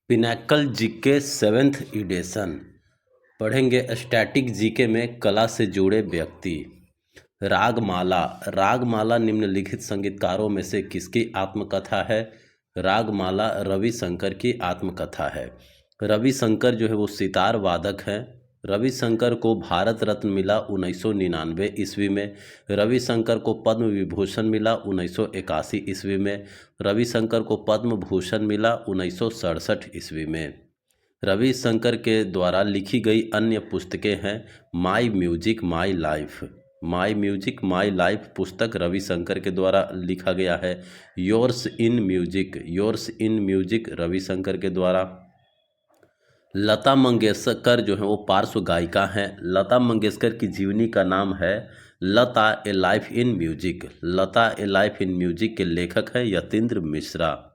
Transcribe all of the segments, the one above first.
Pinnacle GK 7th addition पढ़ेंगे। Static GK में कला से जुड़े व्यक्ति। रागमाला। रागमाला निम्नलिखित संगीतकारों में से किसकी आत्मकथा है? रागमाला रविशंकर की आत्मकथा है। रविशंकर जो है वो सितार वादक हैं। रविशंकर को भारत रत्न मिला 1999 ईस्वी में। रविशंकर को पद्म विभूषण मिला 1981 ईस्वी में। रविशंकर को पद्म भूषण मिला 1967 ईस्वी में। रविशंकर के द्वारा लिखी गई अन्य पुस्तकें हैं my music my life. My music my life पुस्तक रविशंकर के द्वारा लिखा गया है। योर्स इन म्यूजिक रविशंकर के द्वारा। लता मंगेशकर जो है वो पार्श्व गायिका हैं। लता मंगेशकर की जीवनी का नाम है Lata a life in music. Lata a life in music के लेखक हैं यतीन्द्र मिश्रा।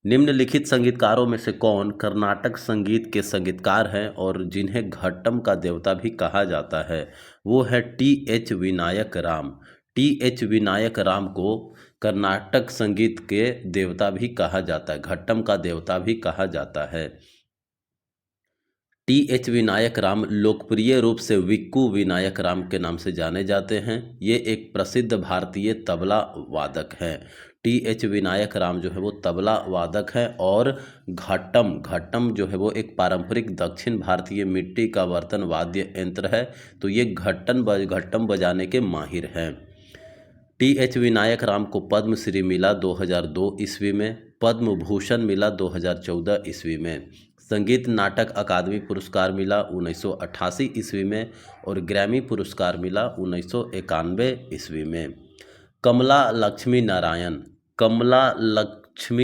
निम्नलिखित संगीतकारों में से कौन कर्नाटक संगीत के संगीतकार हैं और जिन्हें घट्टम का देवता भी कहा जाता है? वो है टी.एच. विनायक राम। टी.एच. विनायक राम को कर्नाटक संगीत के देवता भी कहा जाता है, घट्टम का देवता भी कहा जाता है। टी.एच. विनायक राम लोकप्रिय रूप से विक्कू विनायक राम के नाम से जाने जाते हैं। ये एक प्रसिद्ध भारतीय तबला वादक हैं। टी.एच. विनायक राम जो है वो तबला वादक हैं और घट्टम जो है वो एक पारंपरिक दक्षिण भारतीय मिट्टी का बर्तन वाद्य यंत्र है। तो ये घट्टम बजाने के माहिर हैं। टी.एच. विनायक राम को पद्मश्री मिला 2002 ईस्वी में। पद्म भूषण मिला 2014 ईस्वी में। संगीत नाटक अकादमी पुरस्कार मिला 1988 ईस्वी में और ग्रैमी पुरस्कार मिला 1991 ईस्वी में। कमला लक्ष्मी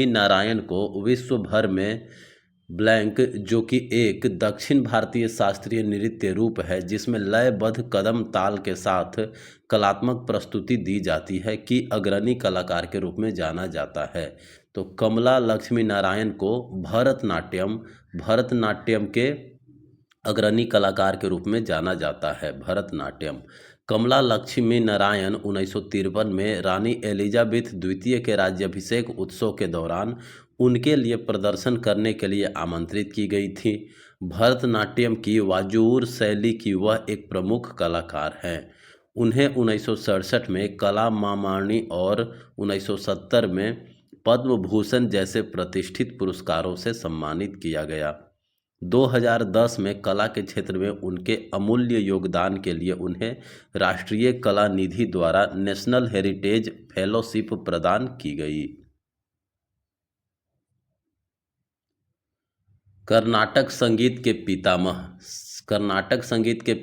नारायण को विश्व भर में ब्लैंक, जो कि एक दक्षिण भारतीय शास्त्रीय नृत्य रूप है जिसमें लयबद्ध कदम ताल के साथ कलात्मक प्रस्तुति दी जाती है, की अग्रणी कलाकार के रूप में जाना जाता है। तो कमला लक्ष्मी नारायण को भरतनाट्यम के अग्रणी कलाकार के रूप में जाना जाता है। भरतनाट्यम। कमला लक्ष्मी नारायण 1953 में रानी एलिजाबेथ द्वितीय के राज्याभिषेक उत्सव के दौरान उनके लिए प्रदर्शन करने के लिए आमंत्रित की गई थी। भरतनाट्यम की वाजुर शैली की वह एक प्रमुख कलाकार हैं। उन्हें 1967 में कला मामणी और 1970 में पद्म भूषण जैसे प्रतिष्ठित पुरस्कारों से सम्मानित किया गया। 2010 में कला के क्षेत्र में उनके अमूल्य योगदान के लिए उन्हें राष्ट्रीय कला निधि द्वारा नेशनल हेरिटेज फेलोशिप प्रदान की गई। कर्नाटक संगीत के पितामह। कर्नाटक संगीत के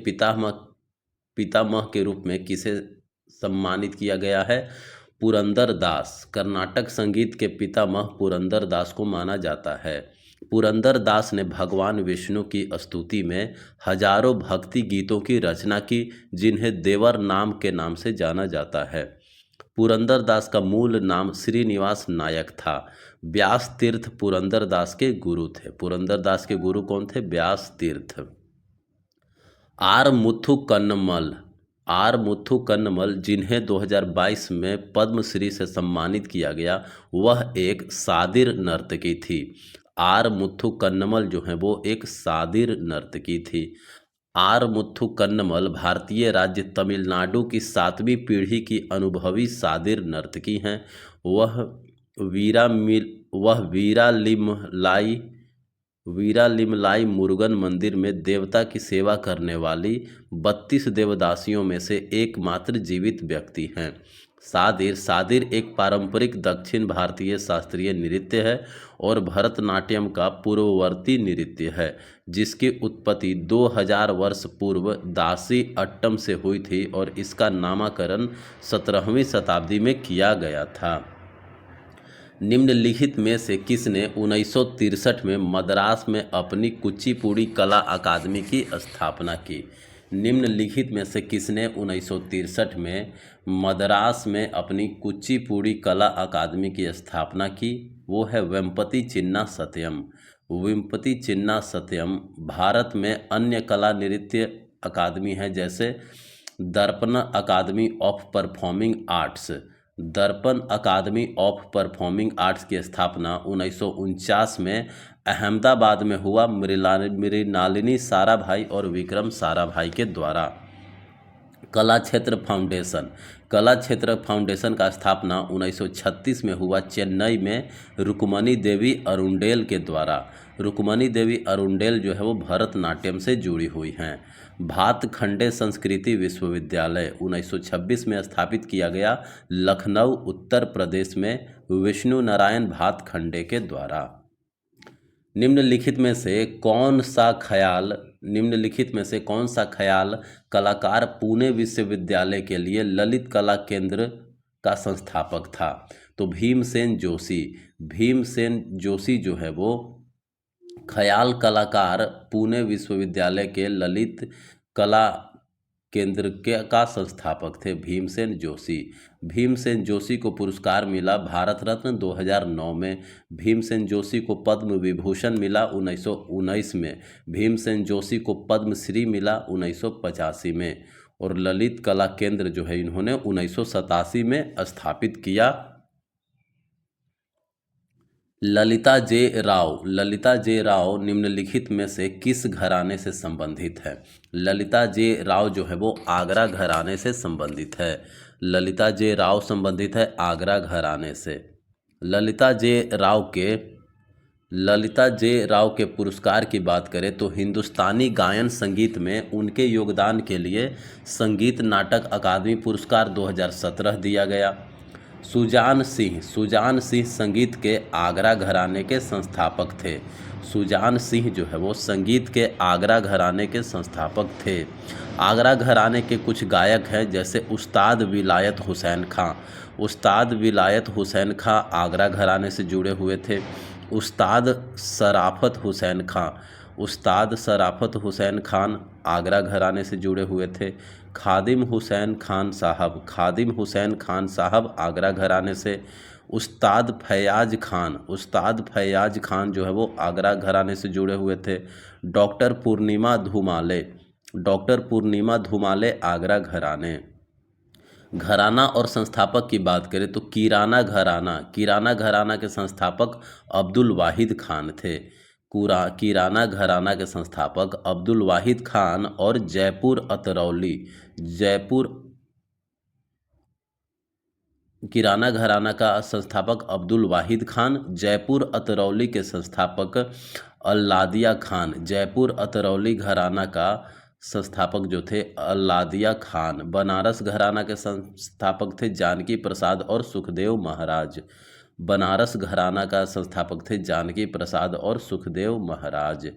पितामह के रूप में किसे सम्मानित किया गया है? पुरंदर दास। कर्नाटक संगीत के पितामह पुरंदर दास को माना जाता है। पुरंदर दास ने भगवान विष्णु की स्तुति में हजारों भक्ति गीतों की रचना की, जिन्हें देवर नाम के नाम से जाना जाता है। पुरंदर दास का मूल नाम श्रीनिवास नायक था। व्यास तीर्थ पुरंदर दास के गुरु थे। पुरंदर दास के गुरु कौन थे? व्यास तीर्थ। आर मुथु कन्नमल, जिन्हें 2022 में पद्मश्री से सम्मानित किया गया, वह एक सादिर नर्तकी थी। आर मुथु कन्नमल जो है वो एक सादिर नर्तकी थी। आर मुथु कन्नमल भारतीय राज्य तमिलनाडु की 7वीं पीढ़ी की अनुभवी सादिर नर्तकी हैं। वह वीरालिमलाई मुरुगन मंदिर में देवता की सेवा करने वाली 32 देवदासियों में से एकमात्र जीवित व्यक्ति हैं। सादिर एक पारंपरिक दक्षिण भारतीय शास्त्रीय नृत्य है और भरतनाट्यम का पूर्ववर्ती नृत्य है, जिसकी उत्पत्ति 2000 वर्ष पूर्व दासी अट्टम से हुई थी और इसका नामकरण 17वीं शताब्दी में किया गया था। निम्नलिखित में से किसने 1963 में मद्रास में अपनी कुचिपुड़ी कला अकादमी की स्थापना की? निम्नलिखित में से किसने 1963 में मद्रास में अपनी कुचिपुड़ी कला अकादमी की स्थापना की? वो है वेम्पति चिन्ना सत्यम। वेम्पति चिन्ना सत्यम। भारत में अन्य कला नृत्य अकादमी है, जैसे दर्पण अकादमी ऑफ परफॉर्मिंग आर्ट्स। दर्पण अकादमी ऑफ परफॉर्मिंग आर्ट्स की स्थापना 1949 में अहमदाबाद में हुआ मृणालिनी साराभाई और विक्रम साराभाई के द्वारा। कला क्षेत्र फाउंडेशन, कला क्षेत्र फाउंडेशन का स्थापना 1936 में हुआ चेन्नई में रुक्मणी देवी अरुंडेल के द्वारा। रुक्मणी देवी अरुंडेल जो है वो भरतनाट्यम से जुड़ी हुई हैं। भातखंडे संस्कृति विश्वविद्यालय 1926 में स्थापित किया गया लखनऊ उत्तर प्रदेश में विष्णु नारायण भातखंडे के द्वारा। निम्नलिखित में से कौन सा ख्याल कलाकार पुणे विश्वविद्यालय के लिए ललित कला केंद्र का संस्थापक था? तो भीमसेन जोशी जो है वो ख्याल कलाकार पुणे विश्वविद्यालय के ललित कला केंद्र का संस्थापक थे भीमसेन जोशी को पुरस्कार मिला भारत रत्न 2009 में। भीमसेन जोशी को पद्म विभूषण मिला 1919 में। भीमसेन जोशी को पद्मश्री मिला 1985 में। और ललित कला केंद्र जो है इन्होंने 1987 में स्थापित किया। ललिता जे राव निम्नलिखित में से किस घराने से संबंधित है? ललिता जे राव जो है वो आगरा घराने से संबंधित है। ललिता जे राव संबंधित है आगरा घराने से। ललिता जे राव के पुरस्कार की बात करें तो हिंदुस्तानी गायन संगीत में उनके योगदान के लिए संगीत नाटक अकादमी पुरस्कार 2017 दिया गया। सुजान सिंह संगीत के आगरा घराने के संस्थापक थे। सुजान सिंह जो है वो संगीत के आगरा घराने के संस्थापक थे। आगरा घराने के कुछ गायक हैं जैसे उस्ताद विलायत हुसैन खां आगरा घराने से जुड़े हुए थे। उस्ताद शराफत हुसैन खान आगरा घराने से जुड़े हुए थे। खादिम हुसैन खान साहब आगरा घराने से। उस्ताद फैयाज खान जो है वो आगरा घराने से जुड़े हुए थे। डॉक्टर पूर्णिमा धुमाले आगरा घराना और संस्थापक की बात करें तो किराना घराना के संस्थापक अब्दुल वाहिद खान थे। किराना घराना के संस्थापक अब्दुल वाहिद खान और किराना घराना का संस्थापक अब्दुल वाहिद खान। जयपुर अतरौली के संस्थापक अल्लादिया खान। जयपुर अतरौली घराना का संस्थापक जो थे अल्लादिया खान। बनारस घराना के संस्थापक थे जानकी प्रसाद और सुखदेव महाराज। बनारस घराना का संस्थापक थे जानकी प्रसाद और सुखदेव महाराज।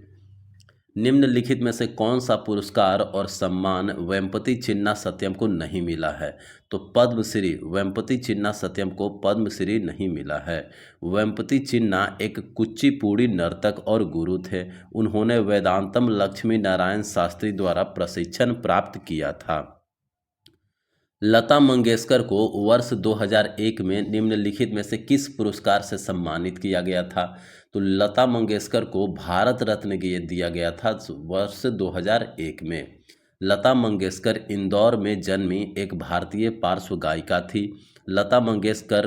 निम्नलिखित में से कौन सा पुरस्कार और सम्मान वेम्पति चिन्ना सत्यम को नहीं मिला है? तो पद्मश्री। वेम्पति चिन्ना सत्यम को पद्मश्री नहीं मिला है। वेम्पति चिन्ना एक कुचिपुड़ी नर्तक और गुरु थे। उन्होंने वेदांतम लक्ष्मी नारायण शास्त्री द्वारा प्रशिक्षण प्राप्त किया था। लता मंगेशकर को वर्ष 2001 में निम्नलिखित में से किस पुरस्कार से सम्मानित किया गया था? तो लता मंगेशकर को भारत रत्न दिया गया था वर्ष 2001 में। लता मंगेशकर इंदौर में जन्मी एक भारतीय पार्श्व गायिका थी। लता मंगेशकर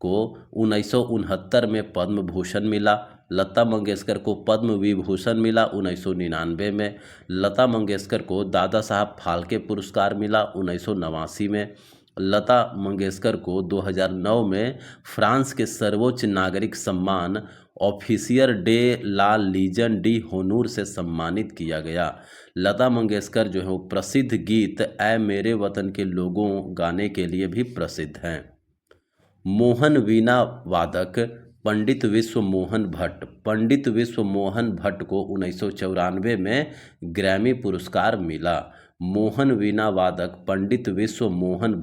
को 1969 में पद्म भूषण मिला। लता मंगेशकर को पद्म विभूषण मिला 1999 में। लता मंगेशकर को दादा साहब फाल्के पुरस्कार मिला 1989 में। लता मंगेशकर को 2009 में फ्रांस के सर्वोच्च नागरिक सम्मान ऑफिसियर डे ला लीजन डी होनूर से सम्मानित किया गया। लता मंगेशकर जो है वो प्रसिद्ध गीत ऐ मेरे वतन के लोगों गाने के लिए भी प्रसिद्ध हैं। मोहन वीणा वादक पंडित विश्व मोहन भट्ट को 1994 में ग्रैमी पुरस्कार मिला। मोहन वीणा वादक पंडित विश्व मोहन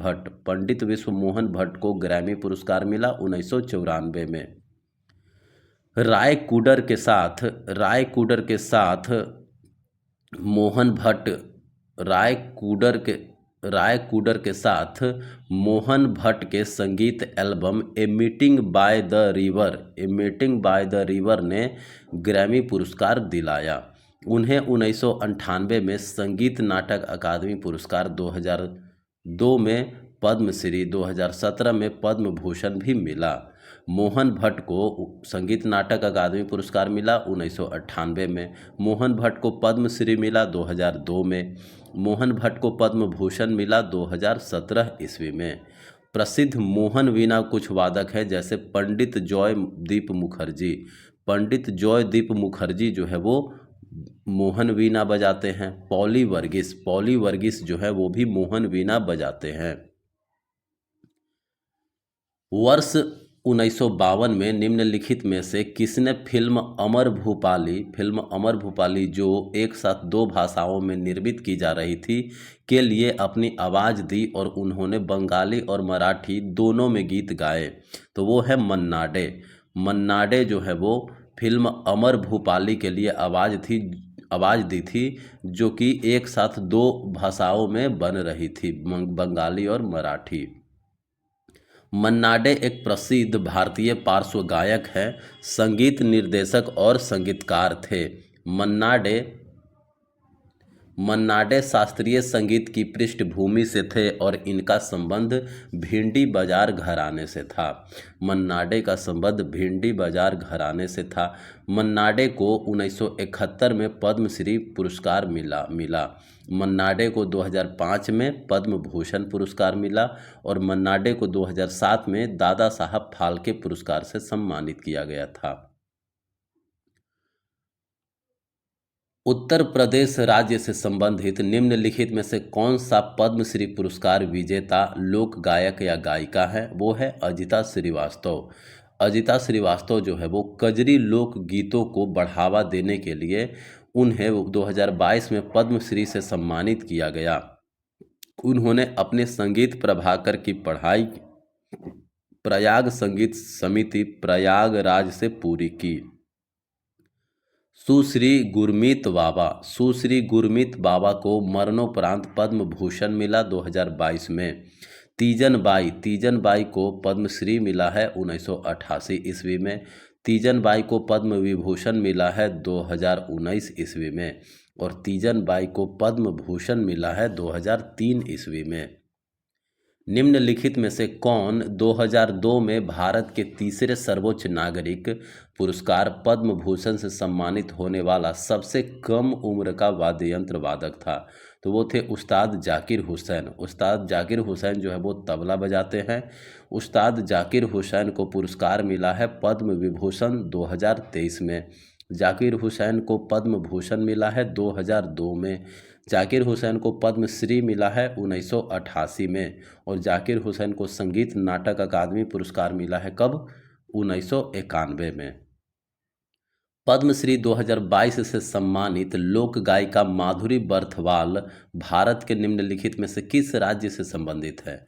भट्ट को ग्रैमी पुरस्कार मिला 1994 में। रायकुडर के साथ मोहन भट्ट के संगीत album a meeting by the river ने ग्रैमी पुरस्कार दिलाया। उन्हें 1998 में संगीत नाटक अकादमी पुरस्कार, 2002 में पद्मश्री, 2017 में पद्म भूषण भी मिला। मोहन भट्ट को संगीत नाटक अकादमी पुरस्कार मिला 1998 में। मोहन भट्ट को पद्मश्री मिला 2002 में। मोहन भट्ट को पद्म भूषण मिला 2017 ईस्वी में। प्रसिद्ध मोहन वीणा कुछ वादक हैं, जैसे पंडित जॉयदीप मुखर्जी। पंडित जॉयदीप मुखर्जी जो है वो मोहन वीणा बजाते हैं। पॉली वर्गीस जो है वो भी मोहन वीणा बजाते हैं। वर्ष 1952 में निम्नलिखित में से किसने फिल्म अमर भूपाली जो एक साथ 2 भाषाओं में निर्मित की जा रही थी के लिए अपनी आवाज़ दी, और उन्होंने बंगाली और मराठी दोनों में गीत गाए? तो वो है मन्ना डे। मन्ना डे जो है वो फिल्म अमर भूपाली के लिए आवाज़ दी थी, जो कि एक साथ 2 भाषाओं में बन रही थी, बंगाली और मराठी। मन्ना डे एक प्रसिद्ध भारतीय पार्श्व गायक है, संगीत निर्देशक और संगीतकार थे। मन्ना डे शास्त्रीय संगीत की पृष्ठभूमि से थे और इनका संबंध भिंडी बाजार घराने से था। मन्ना डे का संबंध भिंडी बाजार घराने से था। मन्ना डे को 1971 में पद्मश्री पुरस्कार मिला। मन्ना डे को 2005 में पद्म भूषण पुरस्कार मिला और मन्ना डे को 2007 में दादा साहब फाल्के पुरस्कार से सम्मानित किया गया था। उत्तर प्रदेश राज्य से संबंधित निम्नलिखित में से कौन सा पद्मश्री पुरस्कार विजेता लोक गायक या गायिका है? वो है अजिता श्रीवास्तव। अजिता श्रीवास्तव जो है वो कजरी लोक गीतों को बढ़ावा देने के लिए उन्हें 2022 में पद्मश्री से सम्मानित किया गया। उन्होंने अपने संगीत प्रभाकर की पढ़ाई प्रयाग संगीत समिति प्रयागराज से पूरी की। सुश्री गुरमीत बाबा को मरणोपरांत पद्म भूषण मिला 2022 में। तीजन बाई को पद्मश्री मिला है 1988 ईस्वी में। तीजन बाई को पद्म विभूषण मिला है 2019 ईस्वी में और तीजन बाई को पद्म भूषण मिला है 2003 ईस्वी में। निम्नलिखित में से कौन 2002 में भारत के तीसरे सर्वोच्च नागरिक पुरस्कार पद्म भूषण से सम्मानित होने वाला सबसे कम उम्र का वाद्य यंत्र वादक था? तो वो थे उस्ताद जाकिर हुसैन। उस्ताद जाकिर हुसैन जो है वो तबला बजाते हैं। उस्ताद जाकिर हुसैन को पुरस्कार मिला है पद्म विभूषण 2023 में। जाकिर हुसैन को पद्म भूषण मिला है 2002 में। जाकिर हुसैन को पद्मश्री मिला है 1988 में और जाकिर हुसैन को संगीत नाटक अकादमी पुरस्कार मिला है कब? 1991 में। पद्मश्री 2022 से सम्मानित लोक गायिका माधुरी बर्थवाल भारत के निम्नलिखित में से किस राज्य से संबंधित है?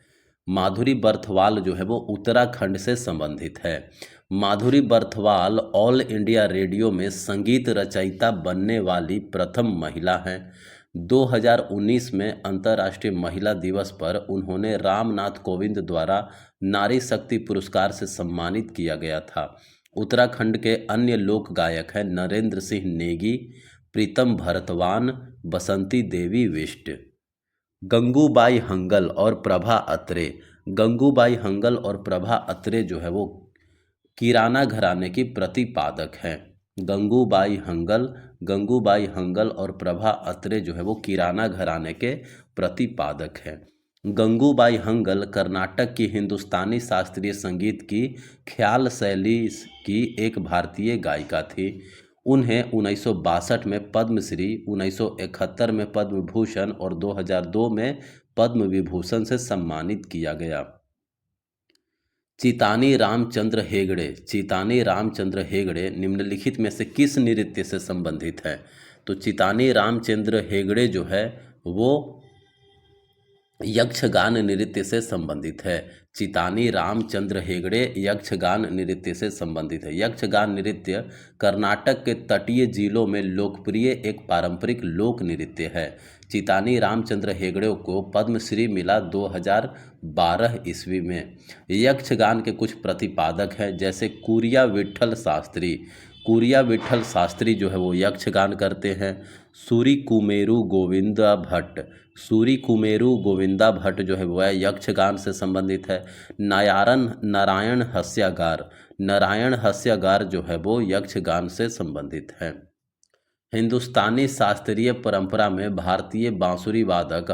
माधुरी बर्थवाल जो है वो उत्तराखंड से संबंधित है। माधुरी बर्थवाल ऑल इंडिया रेडियो में संगीत रचयिता बनने वाली प्रथम महिला हैं। 2019 में अंतर्राष्ट्रीय महिला दिवस पर उन्होंने रामनाथ कोविंद द्वारा नारी शक्ति पुरस्कार से सम्मानित किया गया था। उत्तराखंड के अन्य लोक गायक हैं नरेंद्र सिंह नेगी, प्रीतम भरतवान, बसंती देवी बिष्ट। गंगूबाई हंगल और प्रभा अत्रे। गंगूबाई हंगल और प्रभा अत्रे जो है वो किराना घराने की प्रतिपादक हैं। गंगूबाई हंगल और प्रभा अत्रे जो है वो किराना घराने के प्रतिपादक हैं। गंगूबाई हंगल कर्नाटक की हिंदुस्तानी शास्त्रीय संगीत की ख्याल शैली की एक भारतीय गायिका थी। उन्हें 1962 में पद्मश्री, 1971 में पद्म भूषण और 2002 में पद्म विभूषण से सम्मानित किया गया। चितानी रामचंद्र हेगड़े निम्नलिखित में से किस नृत्य से संबंधित है? तो चितानी रामचंद्र हेगड़े जो है वो यक्षगान नृत्य से संबंधित है। चितानी रामचंद्र हेगड़े यक्षगान नृत्य से संबंधित है। यक्षगान नृत्य कर्नाटक के तटीय जिलों में लोकप्रिय एक पारंपरिक लोक नृत्य है। चितानी रामचंद्र हेगड़े को पद्मश्री मिला 2012 ईस्वी में। यक्षगान के कुछ प्रतिपादक हैं जैसे कुरिया विट्ठल शास्त्री जो है वो यक्षगान करते हैं। सूरी कुमेरू गोविंदा भट्ट जो है वह यक्षगान से संबंधित है। नारायण नारायण हास्यागार जो है वो यक्षगान से संबंधित है। हिंदुस्तानी शास्त्रीय परंपरा में भारतीय बांसुरी वादक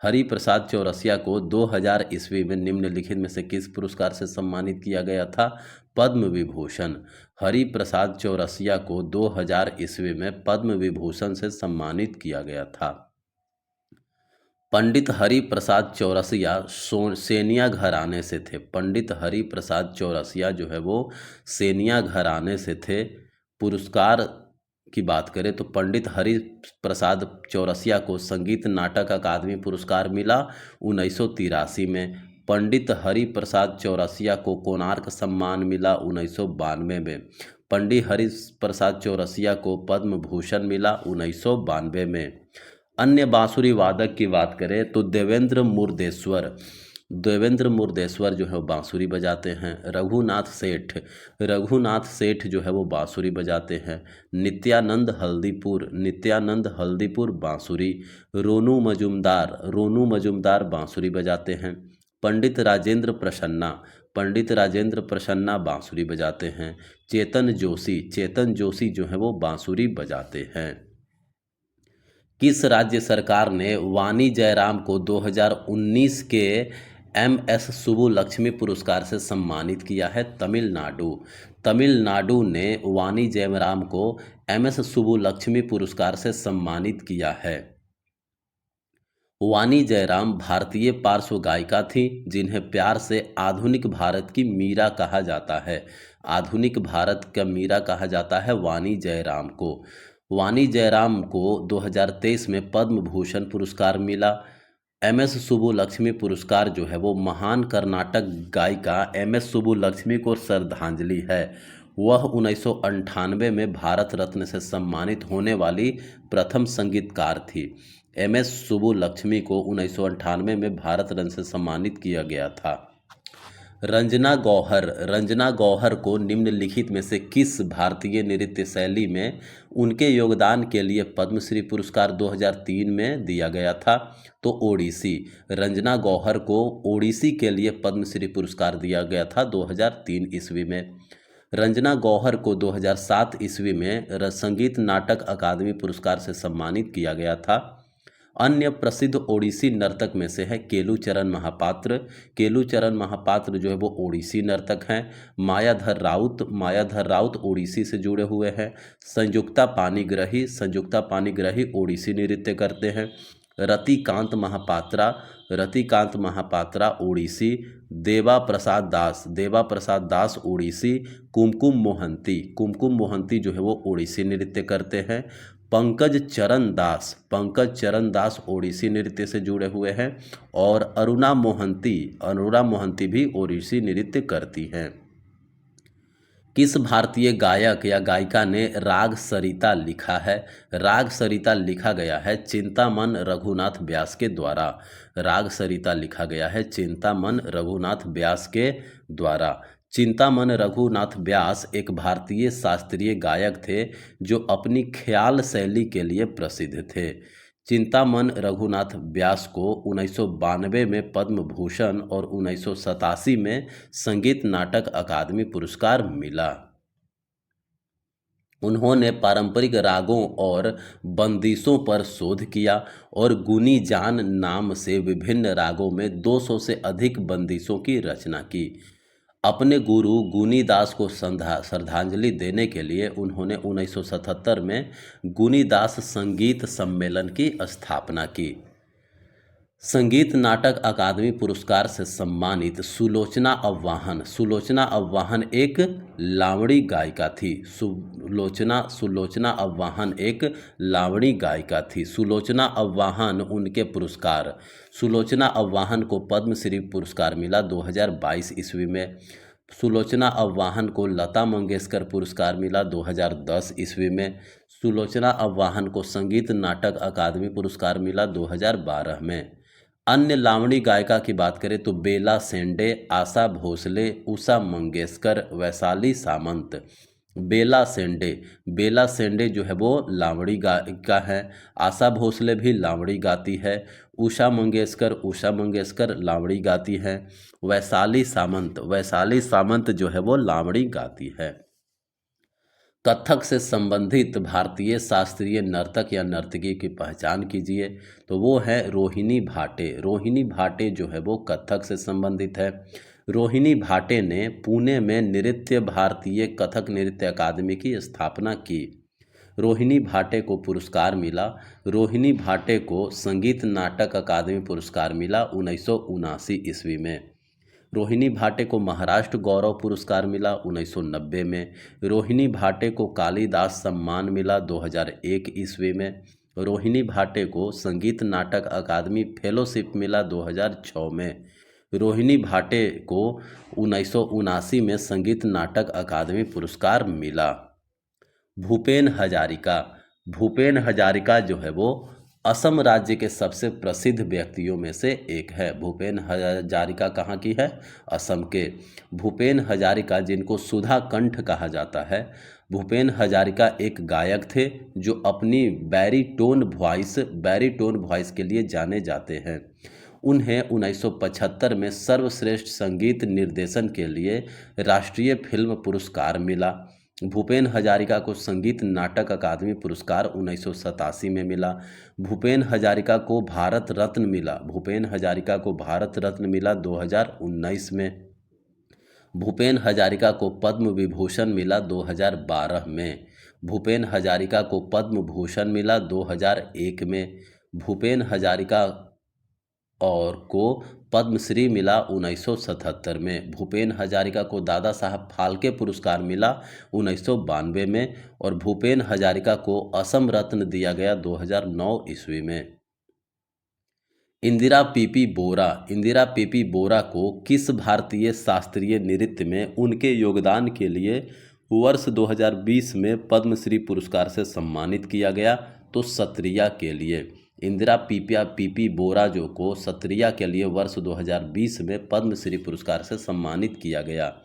हरिप्रसाद चौरसिया को 2000 ईस्वी में निम्नलिखित में से किस पुरस्कार से सम्मानित किया गया था? पद्म विभूषण। हरिप्रसाद चौरसिया को 2000 ईस्वी में पद्म विभूषण से सम्मानित किया गया था। पंडित हरिप्रसाद चौरसिया सेनिया घराने से थे। पंडित हरिप्रसाद चौरसिया जो है वो सेनिया घराने से थे। पुरस्कार की बात करें तो पंडित हरिप्रसाद चौरसिया को संगीत नाटक अकादमी पुरस्कार मिला 1983 में। पंडित हरिप्रसाद चौरसिया को कोणार्क सम्मान मिला 1992 में। पंडित हरिप्रसाद चौरसिया को पद्म भूषण मिला 1992 में। अन्य बांसुरी वादक की बात करें तो देवेंद्र मुर्देश्वर जो है वो बांसुरी बजाते हैं। रघुनाथ सेठ जो है वो बांसुरी बजाते हैं। नित्यानंद हल्दीपुर बांसुरी। रोनू मजुमदार बांसुरी बजाते हैं। पंडित राजेंद्र प्रसन्ना बांसुरी बजाते हैं। चेतन जोशी जो है वो बांसुरी बजाते हैं। किस राज्य सरकार ने वानी जयराम को 2019 के MS सुब्बुलक्ष्मी पुरस्कार से सम्मानित किया है? तमिलनाडु ने वानी जयराम को MS सुब्बुलक्ष्मी पुरस्कार से सम्मानित किया है। वानी जयराम भारतीय पार्श्व गायिका थी जिन्हें प्यार से आधुनिक भारत की मीरा कहा जाता है। आधुनिक भारत का मीरा कहा जाता है वानी जयराम को। वानी जयराम को 2023 में पद्म भूषण पुरस्कार मिला। MS सुब्बुलक्ष्मी पुरस्कार जो है वो महान कर्नाटक गायिका MS सुब्बुलक्ष्मी को श्रद्धांजलि है। वह 1998 में भारत रत्न से सम्मानित होने वाली प्रथम संगीतकार थी। MS सुब्बुलक्ष्मी को 1998 में भारत रत्न से सम्मानित किया गया था। रंजना गौहर को निम्नलिखित में से किस भारतीय नृत्य शैली में उनके योगदान के लिए पद्मश्री पुरस्कार 2003 में दिया गया था? तो ओडिसी। रंजना गौहर को ओडिसी के लिए पद्मश्री पुरस्कार दिया गया था 2003 ईस्वी में। रंजना गौहर को 2007 ईस्वी में संगीत नाटक अकादमी पुरस्कार से सम्मानित किया गया था। अन्य प्रसिद्ध ओडिसी नर्तक में से है केलुचरण महापात्र जो है वो ओडिसी नर्तक हैं। मायाधर राउत ओडिसी से जुड़े हुए हैं। संयुक्ता पाणिग्राही ओडिसी नृत्य करते हैं। रतिकांत महापात्रा ओडिसी। देवा प्रसाद दास ओडिसी। कुमकुम मोहंती जो है वो ओडिसी नृत्य करते हैं। पंकज चरण दास ओडिसी नृत्य से जुड़े हुए हैं। और अरुणा मोहंती भी ओडिसी नृत्य करती हैं। किस भारतीय गायक या गायिका ने राग सरिता लिखा है? राग सरिता लिखा गया है चिंतामन रघुनाथ व्यास के द्वारा। राग सरिता लिखा गया है चिंतामन रघुनाथ व्यास के द्वारा। चिंतामन रघुनाथ व्यास एक भारतीय शास्त्रीय गायक थे जो अपनी ख्याल शैली के लिए प्रसिद्ध थे। चिंतामन रघुनाथ व्यास को 1992 में पद्म भूषण और 1987 में संगीत नाटक अकादमी पुरस्कार मिला। उन्होंने पारंपरिक रागों और बंदिशों पर शोध किया और गुनी जान नाम से विभिन्न रागों में 200 से अधिक बंदिशों की रचना की। अपने गुरु गुनीदास को श्रद्धांजलि देने के लिए उन्होंने 1977 में गुनीदास संगीत सम्मेलन की स्थापना की। संगीत नाटक अकादमी पुरस्कार से सम्मानित सुलोचना अव्वाहन एक लावणी गायिका थी। सुलोचना अव्वाहन एक लावणी गायिका थी। सुलोचना अव्वाहन उनके पुरस्कार। सुलोचना अव्वाहन को पद्मश्री पुरस्कार मिला 2022 ईस्वी में। सुलोचना अव्वाहन को लता मंगेशकर पुरस्कार मिला 2010 ईस्वी में। सुलोचना अव्वाहन को संगीत नाटक अकादमी पुरस्कार मिला 2012 में। अन्य लावणी गायिका की बात करें तो बेला सेंडे, आशा भोसले, उषा मंगेशकर, वैशाली सामंत। बेला सेंडे, बेला सेंडे जो है वो लावड़ी गायिका है। आशा भोसले भी लावड़ी गाती है। उषा मंगेशकर लावड़ी गाती है। वैशाली सामंत जो है वो लावड़ी गाती है। कथक से संबंधित भारतीय शास्त्रीय नर्तक या नर्तकी की पहचान कीजिए। तो वो है रोहिणी भाटे। रोहिणी भाटे जो है वो कथक से संबंधित है। रोहिणी भाटे ने पुणे में नृत्य भारतीय कथक नृत्य अकादमी की स्थापना की। रोहिणी भाटे को पुरस्कार मिला। रोहिणी भाटे को संगीत नाटक अकादमी पुरस्कार मिला 1979 ईस्वी में। रोहिणी भाटे को महाराष्ट्र गौरव पुरस्कार मिला 1990 में। रोहिणी भाटे को कालिदास सम्मान मिला 2001 ईस्वी में। रोहिणी भाटे को संगीत नाटक अकादमी फेलोशिप मिला 2006 में। रोहिणी भाटे को 1979 में संगीत नाटक अकादमी पुरस्कार मिला। भूपेन हजारिका, भूपेन हजारिका जो है वो असम राज्य के सबसे प्रसिद्ध व्यक्तियों में से एक है। भूपेन हजारिका कहाँ की है? असम के। भूपेन हजारिका जिनको सुधा कंठ कहा जाता है, भूपेन हजारिका एक गायक थे जो अपनी बैरीटोन वॉइस के लिए जाने जाते हैं। उन्हें 1975 में सर्वश्रेष्ठ संगीत निर्देशन के लिए राष्ट्रीय फिल्म पुरस्कार मिला। भूपेन हजारिका को संगीत नाटक अकादमी पुरस्कार 1987 में मिला। भूपेन हजारिका को भारत रत्न मिला। भूपेन हजारिका को भारत रत्न मिला 2019 में। भूपेन हजारिका को पद्म विभूषण मिला 2012 में। भूपेन हजारिका को पद्म भूषण मिला 2001 में। भूपेन हजारिका और को पद्मश्री मिला 1977 में। भूपेन हजारिका को दादा साहब फाल्के पुरस्कार मिला 1992 में। और भूपेन हजारिका को असम रत्न दिया गया 2009 ईस्वी में। इंदिरा पीपी बोरा को किस भारतीय शास्त्रीय नृत्य में उनके योगदान के लिए वर्ष 2020 में पद्मश्री पुरस्कार से सम्मानित किया गया? तो सत्रिया के लिए। इंदिरा पीपी बोरा जो को सत्रिया के लिए वर्ष 2020 में पद्मश्री पुरस्कार से सम्मानित किया गया।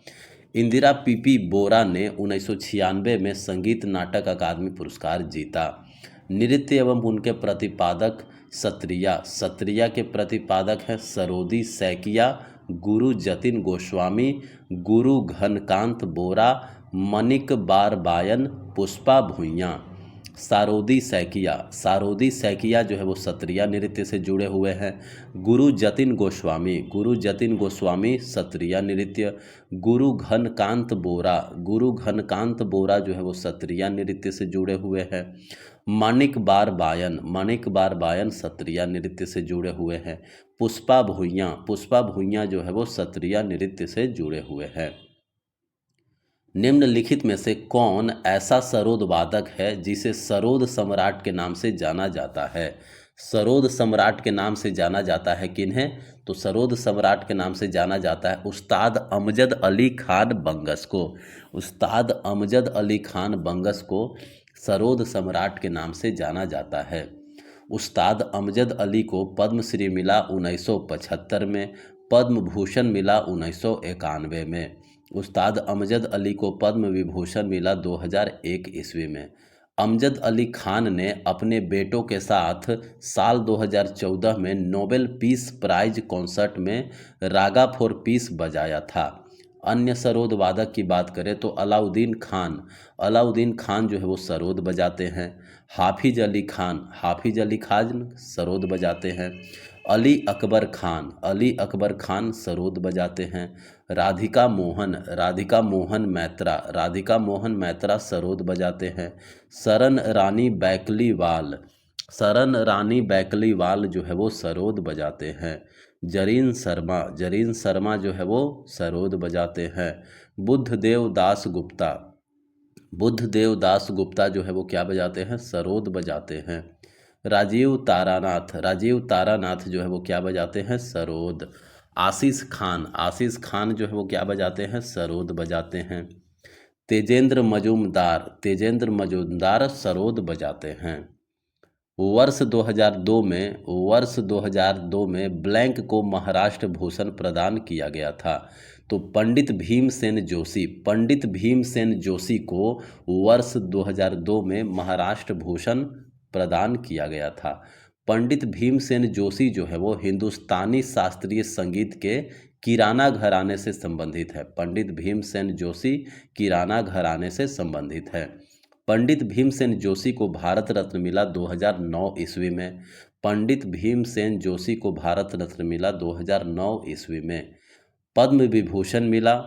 इंदिरा पीपी बोरा ने 1996 में संगीत नाटक अकादमी पुरस्कार जीता। नृत्य एवं उनके प्रतिपादक सत्रिया के प्रतिपादक हैं सरोदी सैकिया, गुरु जतिन गोस्वामी, गुरु घनकांत बोरा, मनिक बारबायन, पुष्पा भुइयाँ। सारोदी सैकिया जो है वो सत्रिया नृत्य से जुड़े हुए हैं। गुरु जतिन गोस्वामी सत्रिया नृत्य। गुरु घनकांत बोरा जो है वो सत्रिया नृत्य से जुड़े हुए हैं। मानिक बारबायन सत्रिया नृत्य से जुड़े हुए हैं। पुष्पा भुइयाँ जो है वो सत्रिया नृत्य से जुड़े हुए हैं। निम्नलिखित में से कौन ऐसा सरोद वादक है जिसे सरोद सम्राट के नाम से जाना जाता है? सरोद सम्राट के नाम से जाना जाता है किन्हें? तो सरोद सम्राट के नाम से जाना जाता है उस्ताद अमजद अली खान बंगस को। उस्ताद अमजद अली खान बंगस को सरोद सम्राट के नाम से जाना जाता है। उस्ताद अमजद अली को पद्मश्री मिला 1975 में। पद्म भूषण मिला 1991 में। उस्ताद अमजद अली को पद्म विभूषण मिला 2001 ईस्वी में। अमजद अली खान ने अपने बेटों के साथ साल 2014 में नोबेल पीस प्राइज कॉन्सर्ट में रागा फॉर पीस बजाया था। अन्य सरोद वादक की बात करें तो अलाउद्दीन खान जो है वो सरोद बजाते हैं। हाफिज अली खान सरोद बजाते हैं। अली अकबर खान सरोद बजाते हैं। राधिका मोहन मैत्रा सरोद बजाते हैं। शरण रानी बैकलीवाल जो है वो सरोद बजाते हैं। जरीन शर्मा जो है वो सरोद बजाते हैं। बुद्धदेव दास गुप्ता जो है वो क्या बजाते हैं? सरोद बजाते हैं। राजीव तारानाथ जो है वो क्या बजाते हैं? सरोद। आशीष खान जो है वो क्या बजाते हैं? सरोद बजाते हैं। तेजेंद्र मजूमदार सरोद बजाते हैं। वर्ष 2002 में ब्लैंक को महाराष्ट्र भूषण प्रदान किया गया था। तो पंडित भीमसेन जोशी को वर्ष 2002 में महाराष्ट्र भूषण प्रदान किया गया था। पंडित भीमसेन जोशी जो है वो हिंदुस्तानी शास्त्रीय संगीत के किराना घराने से संबंधित है। पंडित भीमसेन जोशी किराना घराने से संबंधित है। पंडित भीमसेन जोशी को भारत रत्न मिला 2009 ईस्वी में। पंडित भीमसेन जोशी को भारत रत्न मिला 2009 ईस्वी में। पद्म विभूषण मिला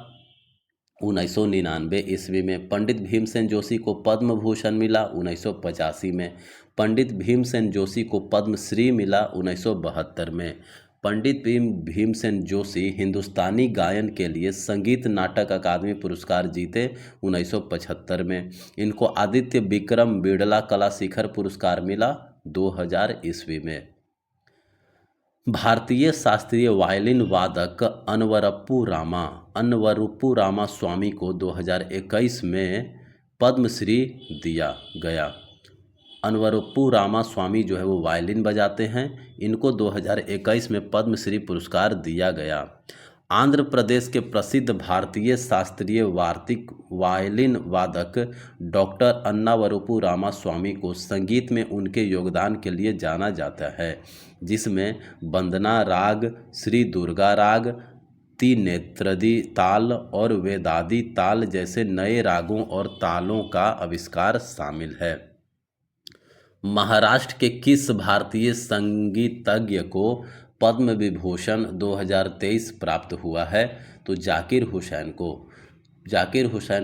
1999 ईस्वी में। पंडित भीमसेन जोशी को पद्म भूषण मिला 1985 में। पंडित भीमसेन जोशी को पद्मश्री मिला 1972 में। पंडित भीमसेन जोशी हिंदुस्तानी गायन के लिए संगीत नाटक अकादमी पुरस्कार जीते 1975 में। इनको आदित्य विक्रम बिड़ला कला शिखर पुरस्कार मिला 2000 ईस्वी में। भारतीय शास्त्रीय वायलिन वादक अनवरुप्पु रामा स्वामी को 2021 में पद्मश्री दिया गया। अनवरुप्पु रामा स्वामी जो है वो वायलिन बजाते हैं, इनको 2021 में पद्मश्री पुरस्कार दिया गया। आंध्र प्रदेश के प्रसिद्ध भारतीय शास्त्रीय वार्तिक वायलिन वादक डॉक्टर अन्नावरुपु रामा स्वामी को संगीत में उनके योगदान के लिए जाना जाता है, जिसमें वंदना राग, श्री दुर्गा राग, त्रिनेत्रदी ताल और वेदादी ताल जैसे नए रागों और तालों का आविष्कार शामिल है। महाराष्ट्र के किस भारतीय संगीतज्ञ को पद्म विभूषण 2023 प्राप्त हुआ है? तो जाकिर हुसैन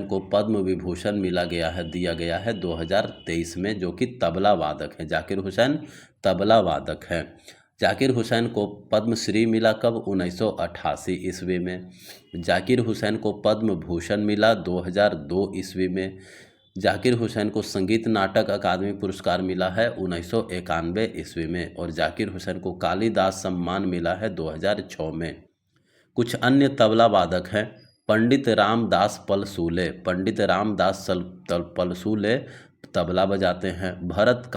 को पद्म विभूषण दिया गया है 2023 में, जो कि तबला वादक है। जाकिर हुसैन तबला वादक हैं। जाकिर हुसैन को पद्मश्री मिला कब? 1988 ईस्वी में। जाकिर हुसैन को पद्म भूषण मिला 2002 ईस्वी में। जाकिर हुसैन को संगीत नाटक अकादमी पुरस्कार मिला है 1991 ईस्वी में। और जाकिर हुसैन को कालिदास सम्मान मिला है 2006 में। कुछ अन्य तबला वादक हैं। पंडित रामदास पलसूले तबला बजाते हैं। भरत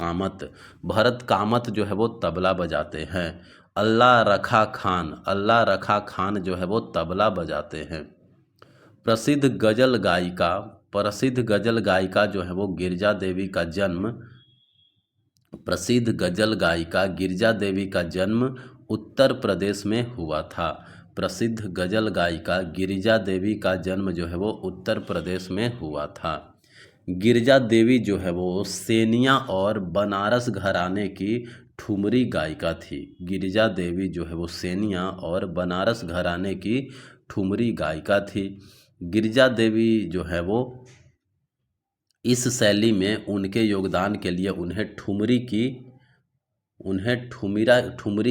कामत जो है वो तबला बजाते हैं। अल्लाह रखा खान जो है वो तबला बजाते हैं। प्रसिद्ध गजल गायिका जो है वो गिरिजा देवी का जन्म उत्तर प्रदेश में हुआ था। प्रसिद्ध गजल गायिका गिरिजा देवी का जन्म जो है वो उत्तर प्रदेश में हुआ था। गिरिजा देवी जो है वो सेनिया और बनारस घराने की ठुमरी गायिका थी। गिरिजा देवी जो है वो सेनिया और बनारस घराने की ठुमरी गायिका थी। गिरिजा देवी जो है वो इस शैली में उनके योगदान के लिए उन्हें ठुमरी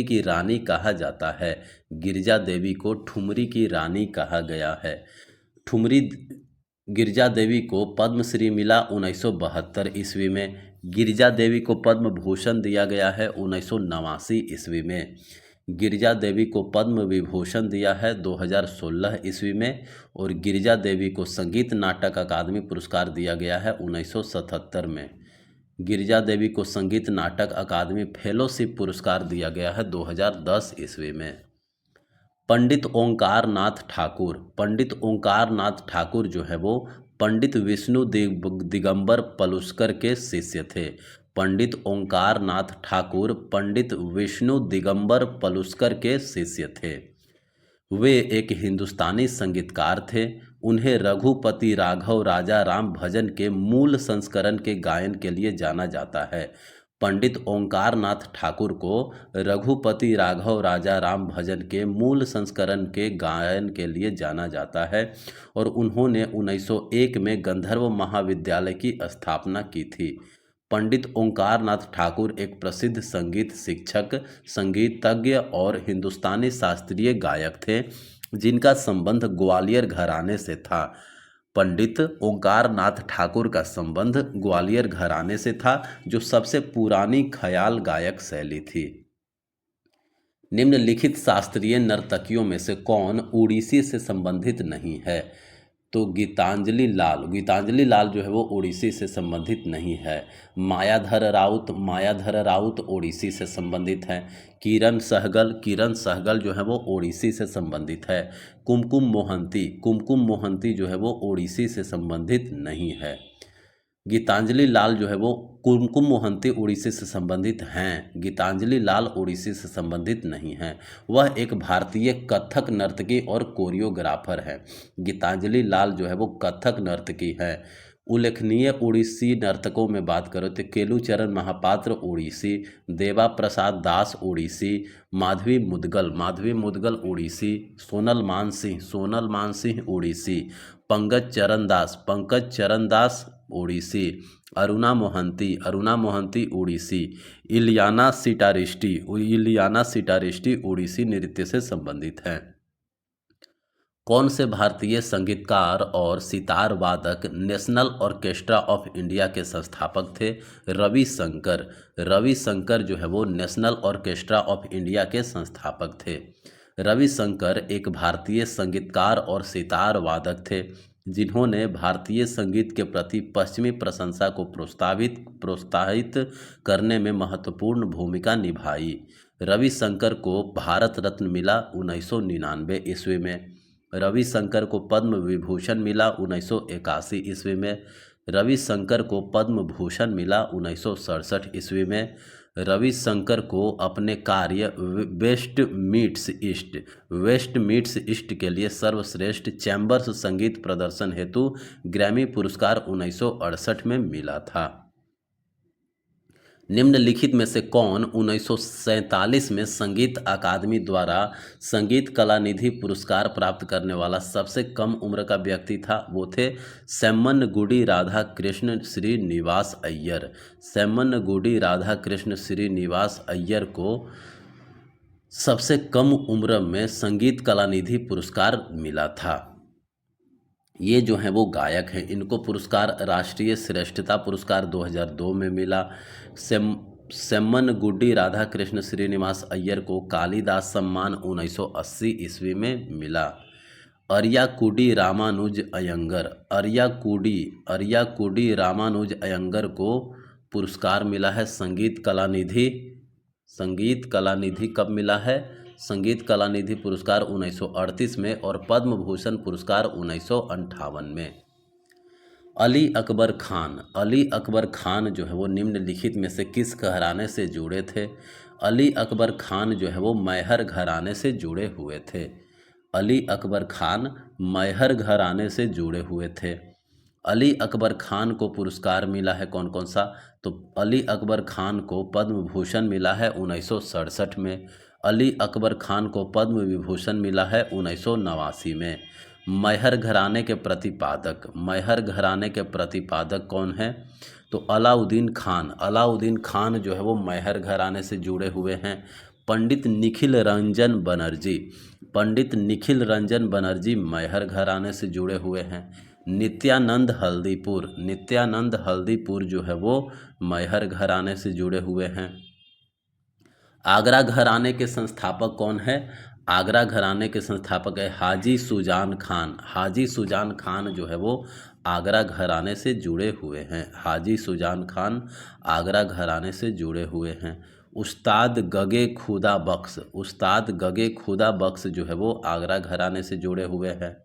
की रानी कहा जाता है। गिरिजा देवी को ठुमरी की रानी कहा गया है। गिरिजा देवी को पद्मश्री मिला 1972 ईस्वी में। गिरिजा देवी को पद्म भूषण दिया गया है 1989 ईस्वी में। गिरिजा देवी को पद्म विभूषण दिया है 2016 ईस्वी में। और गिरिजा देवी को संगीत नाटक अकादमी पुरस्कार दिया गया है 1977 में। गिरिजा देवी को संगीत नाटक अकादमी फेलोशिप पुरस्कार दिया गया है 2010 ईस्वी में। पंडित ओंकार नाथ ठाकुर जो है वो पंडित विष्णु दिगंबर पलुस्कर के शिष्य थे। पंडित ओंकार नाथ ठाकुर पंडित विष्णु दिगंबर पलुस्कर के शिष्य थे। वे एक हिंदुस्तानी संगीतकार थे। उन्हें रघुपति राघव राजा राम भजन के मूल संस्करण के गायन के लिए जाना जाता है। पंडित ओंकार नाथ ठाकुर को रघुपति राघव राजा राम भजन के मूल संस्करण के गायन के लिए जाना जाता है। और उन्होंने 1901 में गंधर्व महाविद्यालय की स्थापना की थी। पंडित ओंकार नाथ ठाकुर एक प्रसिद्ध संगीत शिक्षक, संगीतज्ञ और हिंदुस्तानी शास्त्रीय गायक थे, जिनका संबंध ग्वालियर घराने से था। पंडित ओंकार नाथ ठाकुर का संबंध ग्वालियर घराने से था, जो सबसे पुरानी ख्याल गायक शैली थी। निम्नलिखित शास्त्रीय नर्तकियों में से कौन ओडिसी से संबंधित नहीं है? तो गीतांजलि लाल जो है वो ओडिसी से संबंधित नहीं है। मायाधर राउत ओडिसी से संबंधित है। किरण सहगल जो है वो ओडिसी से संबंधित है। कुमकुम मोहंती जो है वो ओडिसी से संबंधित नहीं है। गीतांजलि लाल जो है वो कुमकुम मोहंती उड़ीसी से संबंधित हैं। गीतांजलि लाल उड़ीसी से संबंधित नहीं हैं। वह एक भारतीय कथक नर्तकी और कोरियोग्राफर है। गीतांजलि लाल जो है वो कथक नर्तकी है। उल्लेखनीय उड़ीसी नर्तकों में बात करो तो केलुचरण महापात्र उड़ीसी, देवा प्रसाद दास उड़ीसी, माधवी मुदगल उड़ीसी, सोनल मान सिंह उड़ीसी, पंकज चरण दास ओडिसी, अरुणा मोहंती ओडिसी, इलियाना सिटारिस्टी ओडिसी नृत्य से संबंधित हैं। कौन से भारतीय संगीतकार और सितार वादक नेशनल ऑर्केस्ट्रा ऑफ इंडिया के संस्थापक थे? रविशंकर जो है वो नेशनल ऑर्केस्ट्रा ऑफ इंडिया के संस्थापक थे। रविशंकर एक भारतीय संगीतकार और सितार वादक थे जिन्होंने भारतीय संगीत के प्रति पश्चिमी प्रशंसा को प्रोत्साहित करने में महत्वपूर्ण भूमिका निभाई। रविशंकर को भारत रत्न मिला 1999 ईस्वी में। रविशंकर को पद्म विभूषण मिला 1981 ईस्वी में। रविशंकर को पद्म भूषण मिला 1967 ईस्वी में। रविशंकर को अपने कार्य वेस्ट मीट्स ईस्ट के लिए सर्वश्रेष्ठ चैम्बर्स संगीत प्रदर्शन हेतु ग्रैमी पुरस्कार 1968 में मिला था। निम्नलिखित में से कौन 1947 में संगीत अकादमी द्वारा संगीत कलानिधि पुरस्कार प्राप्त करने वाला सबसे कम उम्र का व्यक्ति था? वो थे सेम्मनगुडी राधाकृष्ण श्रीनिवास अय्यर को सबसे कम उम्र में संगीत कलानिधि पुरस्कार मिला था। ये जो हैं वो गायक हैं, इनको पुरस्कार राष्ट्रीय श्रेष्ठता पुरस्कार 2002 में मिला। सेम्मनगुडी राधाकृष्ण श्रीनिवास अय्यर को कालिदास सम्मान 1980 ईस्वी में मिला। अरियाकुडी रामानुज अयंगर को पुरस्कार मिला है संगीत कलानिधि कब मिला है? संगीत कलानिधि पुरस्कार 1938 में और पद्म भूषण पुरस्कार 1958 में। अली अकबर खान जो है वो निम्नलिखित में से किस घराने से जुड़े थे? अली अकबर खान जो है वो मैहर घराने से जुड़े हुए थे। अली अकबर खान मैहर घराने से जुड़े हुए थे। अली अकबर खान को पुरस्कार मिला है कौन कौन सा? तो अली अकबर खान को पद्म भूषण मिला है 1967 में। अली अकबर खान को पद्म विभूषण मिला है 1989 में। मैहर घराने के प्रतिपादक कौन है? तो अलाउद्दीन खान जो है वो मैहर घराने से जुड़े हुए हैं। पंडित निखिल रंजन बनर्जी मैहर घराने से जुड़े हुए हैं। नित्यानंद हल्दीपुर जो है वो मैहर घराने से जुड़े हुए हैं। आगरा घराने के संस्थापक कौन है? आगरा घराने के संस्थापक है हाजी सुजान खान जो है वो आगरा घराने से जुड़े हुए हैं। हाजी सुजान खान आगरा घराने से जुड़े हुए हैं। उस्ताद गगे खुदा बख्श जो है वो आगरा घराने से जुड़े हुए हैं।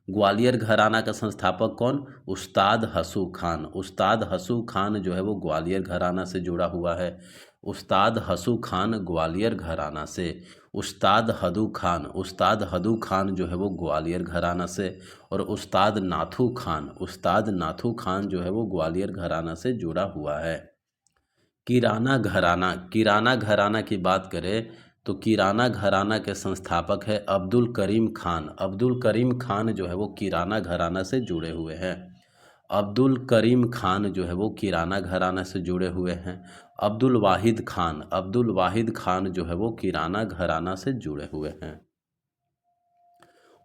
ग्वालियर घराना का संस्थापक कौन? उस्ताद हसू खान जो है वो ग्वालियर घराना से जुड़ा हुआ है। उस्ताद हसू खान ग्वालियर घराना से। उस्ताद हदू खान जो है वो ग्वालियर घराना से। और उस्ताद नाथू खान जो है वो ग्वालियर घराना से जुड़ा हुआ है। किराना घराना की बात करें तो किराना घराना के संस्थापक है अब्दुल करीम खान जो है वो किराना घराना से जुड़े हुए हैं। अब्दुल करीम खान जो है वो किराना घराना से जुड़े हुए हैं। अब्दुल वाहिद खान जो है वो किराना घराना से जुड़े हुए हैं।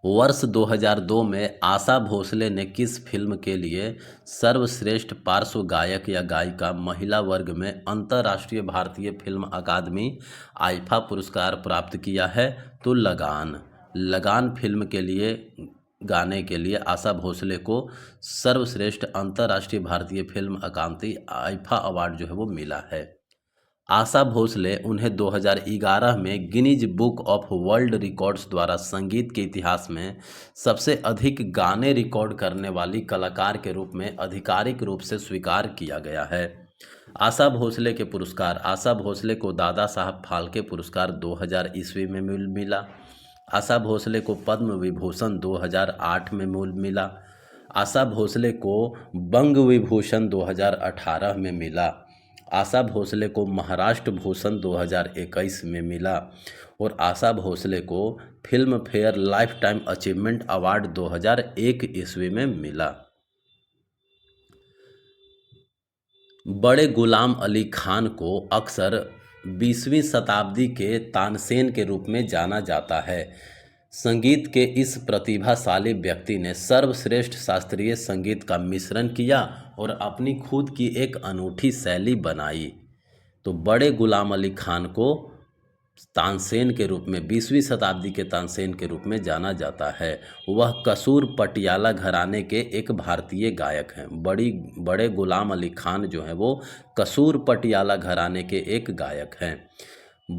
वर्ष 2002 में आशा भोसले ने किस फिल्म के लिए सर्वश्रेष्ठ पार्श्व गायक या गायिका महिला वर्ग में अंतर्राष्ट्रीय भारतीय फिल्म अकादमी आईफा पुरस्कार प्राप्त किया है? तो लगान फिल्म के लिए गाने के लिए आशा भोसले को सर्वश्रेष्ठ अंतर्राष्ट्रीय भारतीय फिल्म अकादमी आईफा अवार्ड जो है वो मिला है। आशा भोसले उन्हें 2011 में Guinness book of world records द्वारा संगीत के इतिहास में सबसे अधिक गाने रिकॉर्ड करने वाली कलाकार के रूप में आधिकारिक रूप से स्वीकार किया गया है। आशा भोसले के पुरस्कार। आशा भोसले को दादा साहब फाल्के पुरस्कार 2000 ईस्वी में मिला। आशा भोसले को पद्म विभूषण 2008 में मिला। आशा भोसले को बंग विभूषण 2018 में मिला। आशा भोसले को महाराष्ट्र भूषण 2021 में मिला और आशा भोसले को film fair life time achievement award 2001 ईस्वी में मिला। बड़े गुलाम अली खान को अक्सर 20वीं शताब्दी के तानसेन के रूप में जाना जाता है। संगीत के इस प्रतिभाशाली व्यक्ति ने सर्वश्रेष्ठ शास्त्रीय संगीत का मिश्रण किया और अपनी खुद की एक अनूठी शैली बनाई। तो बड़े गुलाम अली खान को तानसेन के रूप में 20वीं शताब्दी के तानसेन के रूप में जाना जाता है। वह कसूर पटियाला घराने के एक भारतीय गायक हैं। बड़े गुलाम अली खान जो हैं वो कसूर पटियाला घराने के एक गायक हैं।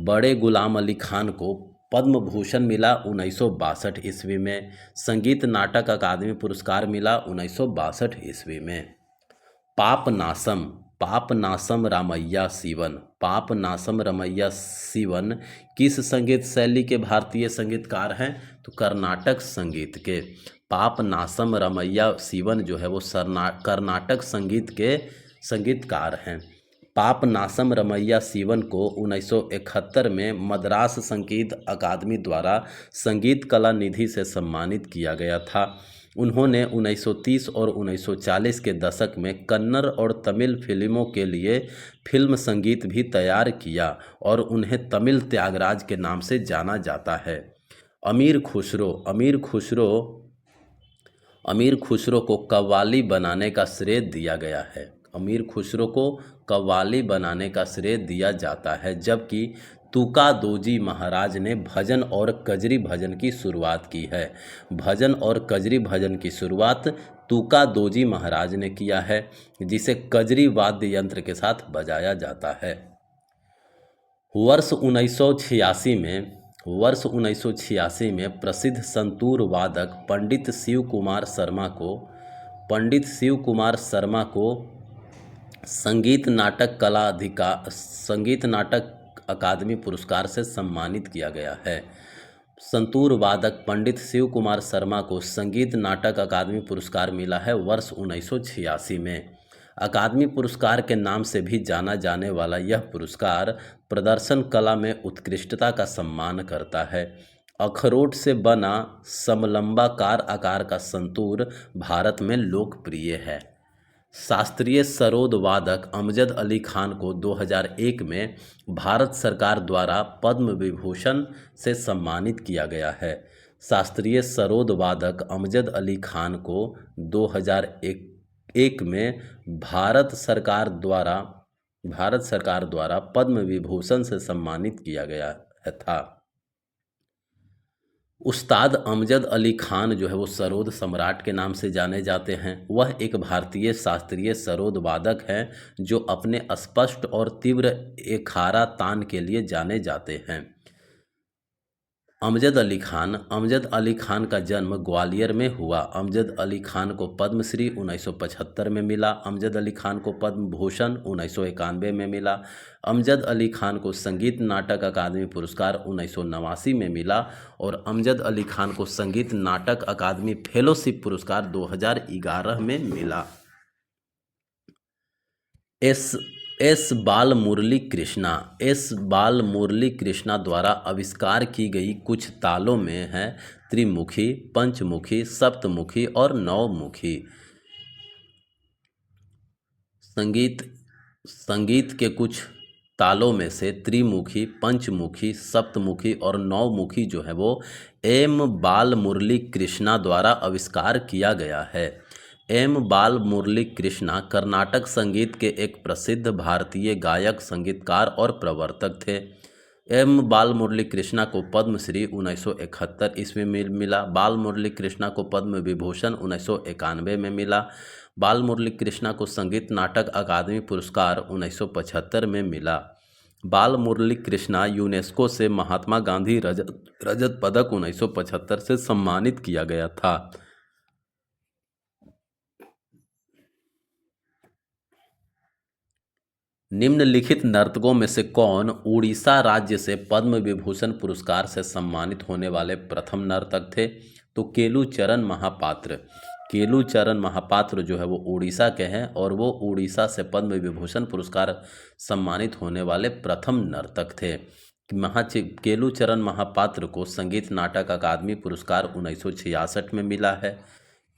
बड़े गुलाम अली खान को पद्म भूषण मिला 1962 ईस्वी में। संगीत नाटक अकादमी पुरस्कार मिला 1962 ईस्वी में। पापनासम रामैया सीवन। पापनासम रामैया सीवन किस संगीत शैली के भारतीय संगीतकार हैं? तो कर्नाटक संगीत के। पापनासम रामैया सीवन जो है वो कर्नाटक संगीत के संगीतकार हैं। पापनासम रामैया सीवन को 1971 में मद्रास संगीत अकादमी द्वारा संगीत कला निधि से सम्मानित किया गया था। उन्होंने 1930 और 1940 के दशक में कन्नड़ और तमिल फिल्मों के लिए फिल्म संगीत भी तैयार किया और उन्हें तमिल त्यागराज के नाम से जाना जाता है। अमीर खुसरो को कव्वाली बनाने का श्रेय दिया गया है। अमीर खुसरो को कव्वाली बनाने का श्रेय दिया जाता है, जबकि तुका दोजी महाराज ने भजन और कजरी भजन की शुरुआत की है। भजन और कजरी भजन की शुरुआत तुका दोजी महाराज ने किया है, जिसे कजरी वाद्य यंत्र के साथ बजाया जाता है। वर्ष 1986 में प्रसिद्ध संतूर वादक पंडित शिव कुमार शर्मा को संगीत नाटक अकादमी पुरस्कार से सम्मानित किया गया है। संतूर वादक पंडित शिव कुमार शर्मा को संगीत नाटक अकादमी पुरस्कार मिला है वर्ष 1986 में। अकादमी पुरस्कार के नाम से भी जाना जाने वाला यह पुरस्कार प्रदर्शन कला में उत्कृष्टता का सम्मान करता है। अखरोट से बना समलंबाकार आकार का संतूर भारत में लोकप्रिय है। शास्त्रीय सरोद वादक अमजद अली खान को 2001 में भारत सरकार द्वारा पद्म विभूषण से सम्मानित किया गया है। शास्त्रीय सरोद वादक अमजद अली खान को 2001 में भारत सरकार द्वारा पद्म विभूषण से सम्मानित किया गया था। उस्ताद अमजद अली खान जो है वो सरोद सम्राट के नाम से जाने जाते हैं। वह एक भारतीय शास्त्रीय सरोद वादक हैं जो अपने स्पष्ट और तीव्र एखारा तान के लिए जाने जाते हैं। अमजद अली खान का जन्म ग्वालियर में हुआ। अमजद अली खान को पद्मश्री 1975 में मिला। अमजद अली खान को पद्म भूषण 1991 में मिला। अमजद अली खान को संगीत नाटक अकादमी पुरस्कार 1989 में मिला और अमजद अली खान को संगीत नाटक अकादमी फेलोशिप पुरस्कार 2011 में मिला। एस बालमुरली कृष्णा द्वारा आविष्कार की गई कुछ तालों में है त्रिमुखी, पंचमुखी, सप्तमुखी और नवमुखी। संगीत के कुछ तालों में से त्रिमुखी, पंचमुखी, सप्तमुखी और नवमुखी जो है वो एम बालमुरली कृष्णा द्वारा आविष्कार किया गया है। एम बालमुरली कृष्णा कर्नाटक संगीत के एक प्रसिद्ध भारतीय गायक, संगीतकार और प्रवर्तक थे। एम बाल मुरली कृष्णा को पद्मश्री 1971 ईस्वी में मिला। बाल मुरली कृष्णा को पद्म विभूषण 1991 में मिला। बाल मुरली कृष्णा को संगीत नाटक अकादमी पुरस्कार 1975 में मिला। बाल मुरली कृष्णा यूनेस्को से महात्मा गांधी रजत पदक 1975 से सम्मानित किया गया था। निम्नलिखित नर्तकों में से कौन उड़ीसा राज्य से पद्म विभूषण पुरस्कार से सम्मानित होने वाले प्रथम नर्तक थे? तो केलूचरण महापात्र। केलूचरण महापात्र जो है वो उड़ीसा के हैं और वो उड़ीसा से पद्म विभूषण पुरस्कार सम्मानित होने वाले प्रथम नर्तक थे। केलूचरण महापात्र को संगीत नाटक अकादमी पुरस्कार 1966 में मिला है।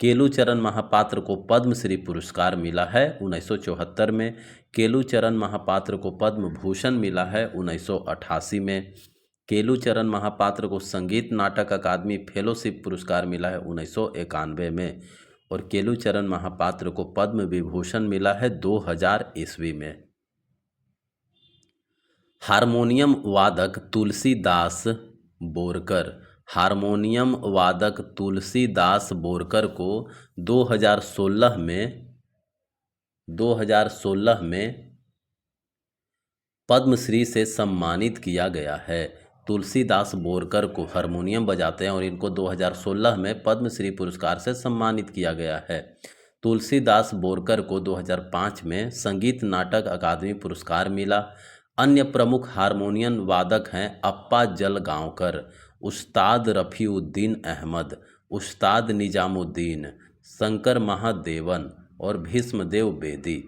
केलूचरण महापात्र को पद्मश्री पुरस्कार मिला है 1974 में। केलूचरण महापात्र को पद्म भूषण मिला है 1988 में। केलूचरण महापात्र को संगीत नाटक अकादमी फेलोशिप पुरस्कार मिला है 1991 में। और केलूचरण महापात्र को पद्म विभूषण मिला है 2000 ईस्वी में। हारमोनियम वादक तुलसीदास बोरकर। हारमोनियम वादक तुलसीदास बोरकर को 2016 में पद्मश्री से सम्मानित किया गया है। तुलसीदास बोरकर को हारमोनियम बजाते हैं और इनको 2016 में पद्मश्री पुरस्कार से सम्मानित किया गया है। तुलसीदास बोरकर को 2005 में संगीत नाटक अकादमी पुरस्कार मिला। अन्य प्रमुख हारमोनियम वादक हैं अप्पा जलगांवकर, उस्ताद रफ़ीउद्दीन अहमद, उस्ताद निजामुद्दीन, शंकर महादेवन और भीष्मदेव बेदी।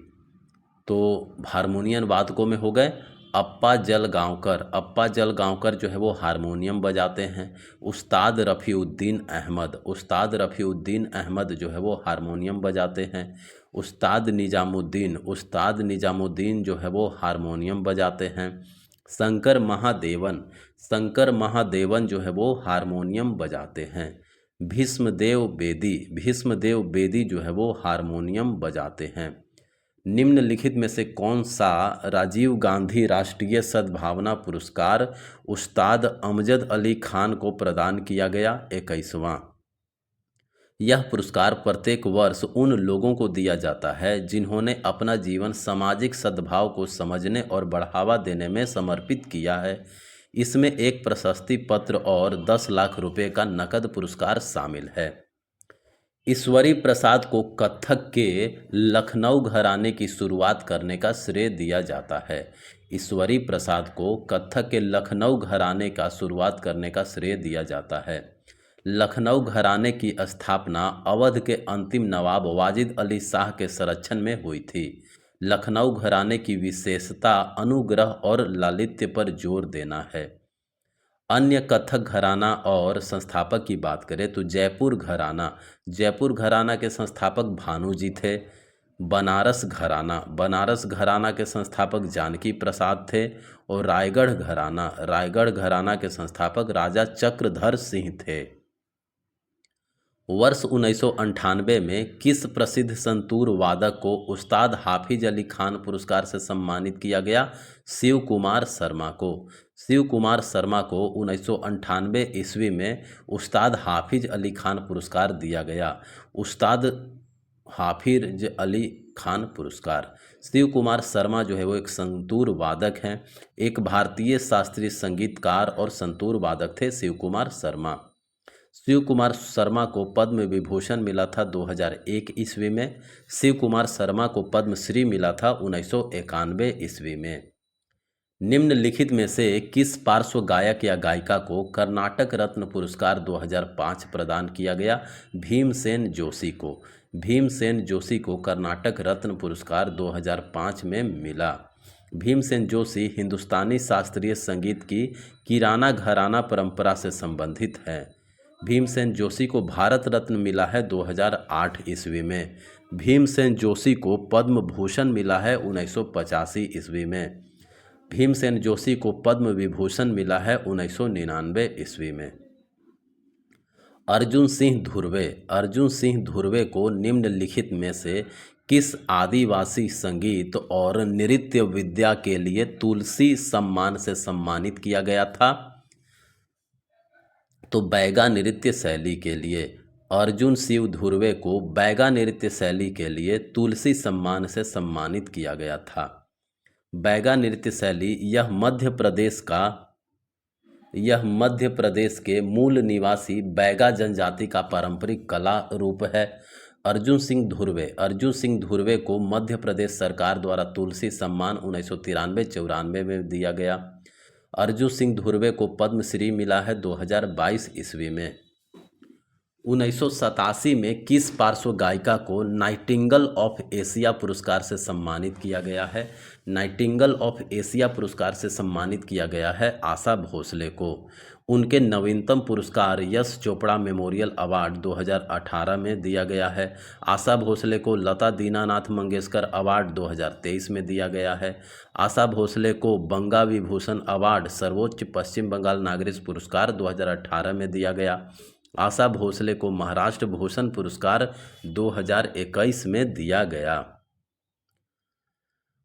तो हारमोनियम वादकों में हो गए अप्पा जलगांवकर। अप्पा जलगांवकर जो है वो हारमोनियम बजाते हैं। उस्ताद रफ़ीउद्दीन अहमद, उस्ताद रफ़ीउद्दीन अहमद जो है वो हारमोनियम बजाते हैं। उस्ताद निजामुद्दीन जो है वो हारमोनियम बजाते हैं। शंकर महादेवन जो है वो हारमोनियम बजाते हैं। भीष्मदेव बेदी जो है वो हारमोनियम बजाते हैं। निम्नलिखित में से कौन सा राजीव गांधी राष्ट्रीय सद्भावना पुरस्कार उस्ताद अमजद अली खान को प्रदान किया गया? 21वां। यह पुरस्कार प्रत्येक वर्ष उन लोगों को दिया जाता है जिन्होंने अपना जीवन सामाजिक सद्भाव को समझने और बढ़ावा देने में समर्पित किया है। इसमें एक प्रशस्ति पत्र और 10 लाख रुपए का नकद पुरस्कार शामिल है। ईश्वरी प्रसाद को कथक के लखनऊ घराने की शुरुआत करने का श्रेय दिया जाता है। ईश्वरी प्रसाद को कथक के लखनऊ घराने का शुरुआत करने का श्रेय दिया जाता है। लखनऊ घराने की स्थापना अवध के अंतिम नवाब वाजिद अली शाह के संरक्षण में हुई थी। लखनऊ घराने की विशेषता अनुग्रह और लालित्य पर जोर देना है। अन्य कथक घराना और संस्थापक की बात करें तो जयपुर घराना के संस्थापक भानु जी थे। बनारस घराना के संस्थापक जानकी प्रसाद थे। और रायगढ़ घराना के संस्थापक राजा चक्रधर सिंह थे। वर्ष 1998 में किस प्रसिद्ध संतूर वादक को उस्ताद हाफिज अली खान पुरस्कार से सम्मानित किया गया? शिव कुमार शर्मा को 1998 ईस्वी में उस्ताद हाफिज अली खान पुरस्कार दिया गया। उस्ताद हाफिज अली खान पुरस्कार। शिव कुमार शर्मा जो है वो एक संतूर वादक हैं। एक भारतीय शास्त्रीय संगीतकार और संतूर वादक थे शिव कुमार शर्मा को पद्म विभूषण मिला था 2001 ईस्वी में। शिव कुमार शर्मा को पद्मश्री मिला था 1991 ईस्वी में। निम्नलिखित में से किस पार्श्व गायक या गायिका को कर्नाटक रत्न पुरस्कार 2005 प्रदान किया गया? भीमसेन जोशी को कर्नाटक रत्न पुरस्कार 2005 में मिला। भीमसेन जोशी हिंदुस्तानी शास्त्रीय संगीत की किराना घराना परंपरा से संबंधित है। भीमसेन जोशी को भारत रत्न मिला है 2008 ईस्वी में। भीमसेन जोशी को पद्म भूषण मिला है 1985 ईस्वी में। भीमसेन जोशी को पद्म विभूषण मिला है 1999 ईस्वी में। अर्जुन सिंह धुर्वे को निम्नलिखित में से किस आदिवासी संगीत और नृत्य विद्या के लिए तुलसी सम्मान से सम्मानित किया गया था? तो बैगा नृत्य शैली के लिए अर्जुन शिव धुर्वे को बैगा नृत्य शैली के लिए तुलसी सम्मान से सम्मानित किया गया था। बैगा नृत्य शैली यह मध्य प्रदेश के मूल निवासी बैगा जनजाति का पारंपरिक कला रूप है। अर्जुन सिंह धुर्वे को मध्य प्रदेश सरकार द्वारा तुलसी सम्मान 1993-94 में दिया गया। अर्जुन सिंह धुर्वे को पद्मश्री मिला है 2022 ईस्वी में। 1987 में किस पार्श्व गायिका को नाइटिंगेल ऑफ एशिया पुरस्कार से सम्मानित किया गया है? नाइटिंगेल ऑफ एशिया पुरस्कार से सम्मानित किया गया है आशा भोसले को। उनके नवीनतम पुरस्कार यश चोपड़ा मेमोरियल अवार्ड 2018 में दिया गया है। आशा भोसले को लता दीनानाथ मंगेशकर अवार्ड 2023 में दिया गया है। आशा भोसले को बंगा विभूषण अवार्ड सर्वोच्च पश्चिम बंगाल नागरिक पुरस्कार 2018 में दिया गया। आशा भोसले को महाराष्ट्र भूषण पुरस्कार 2021 में दिया गया।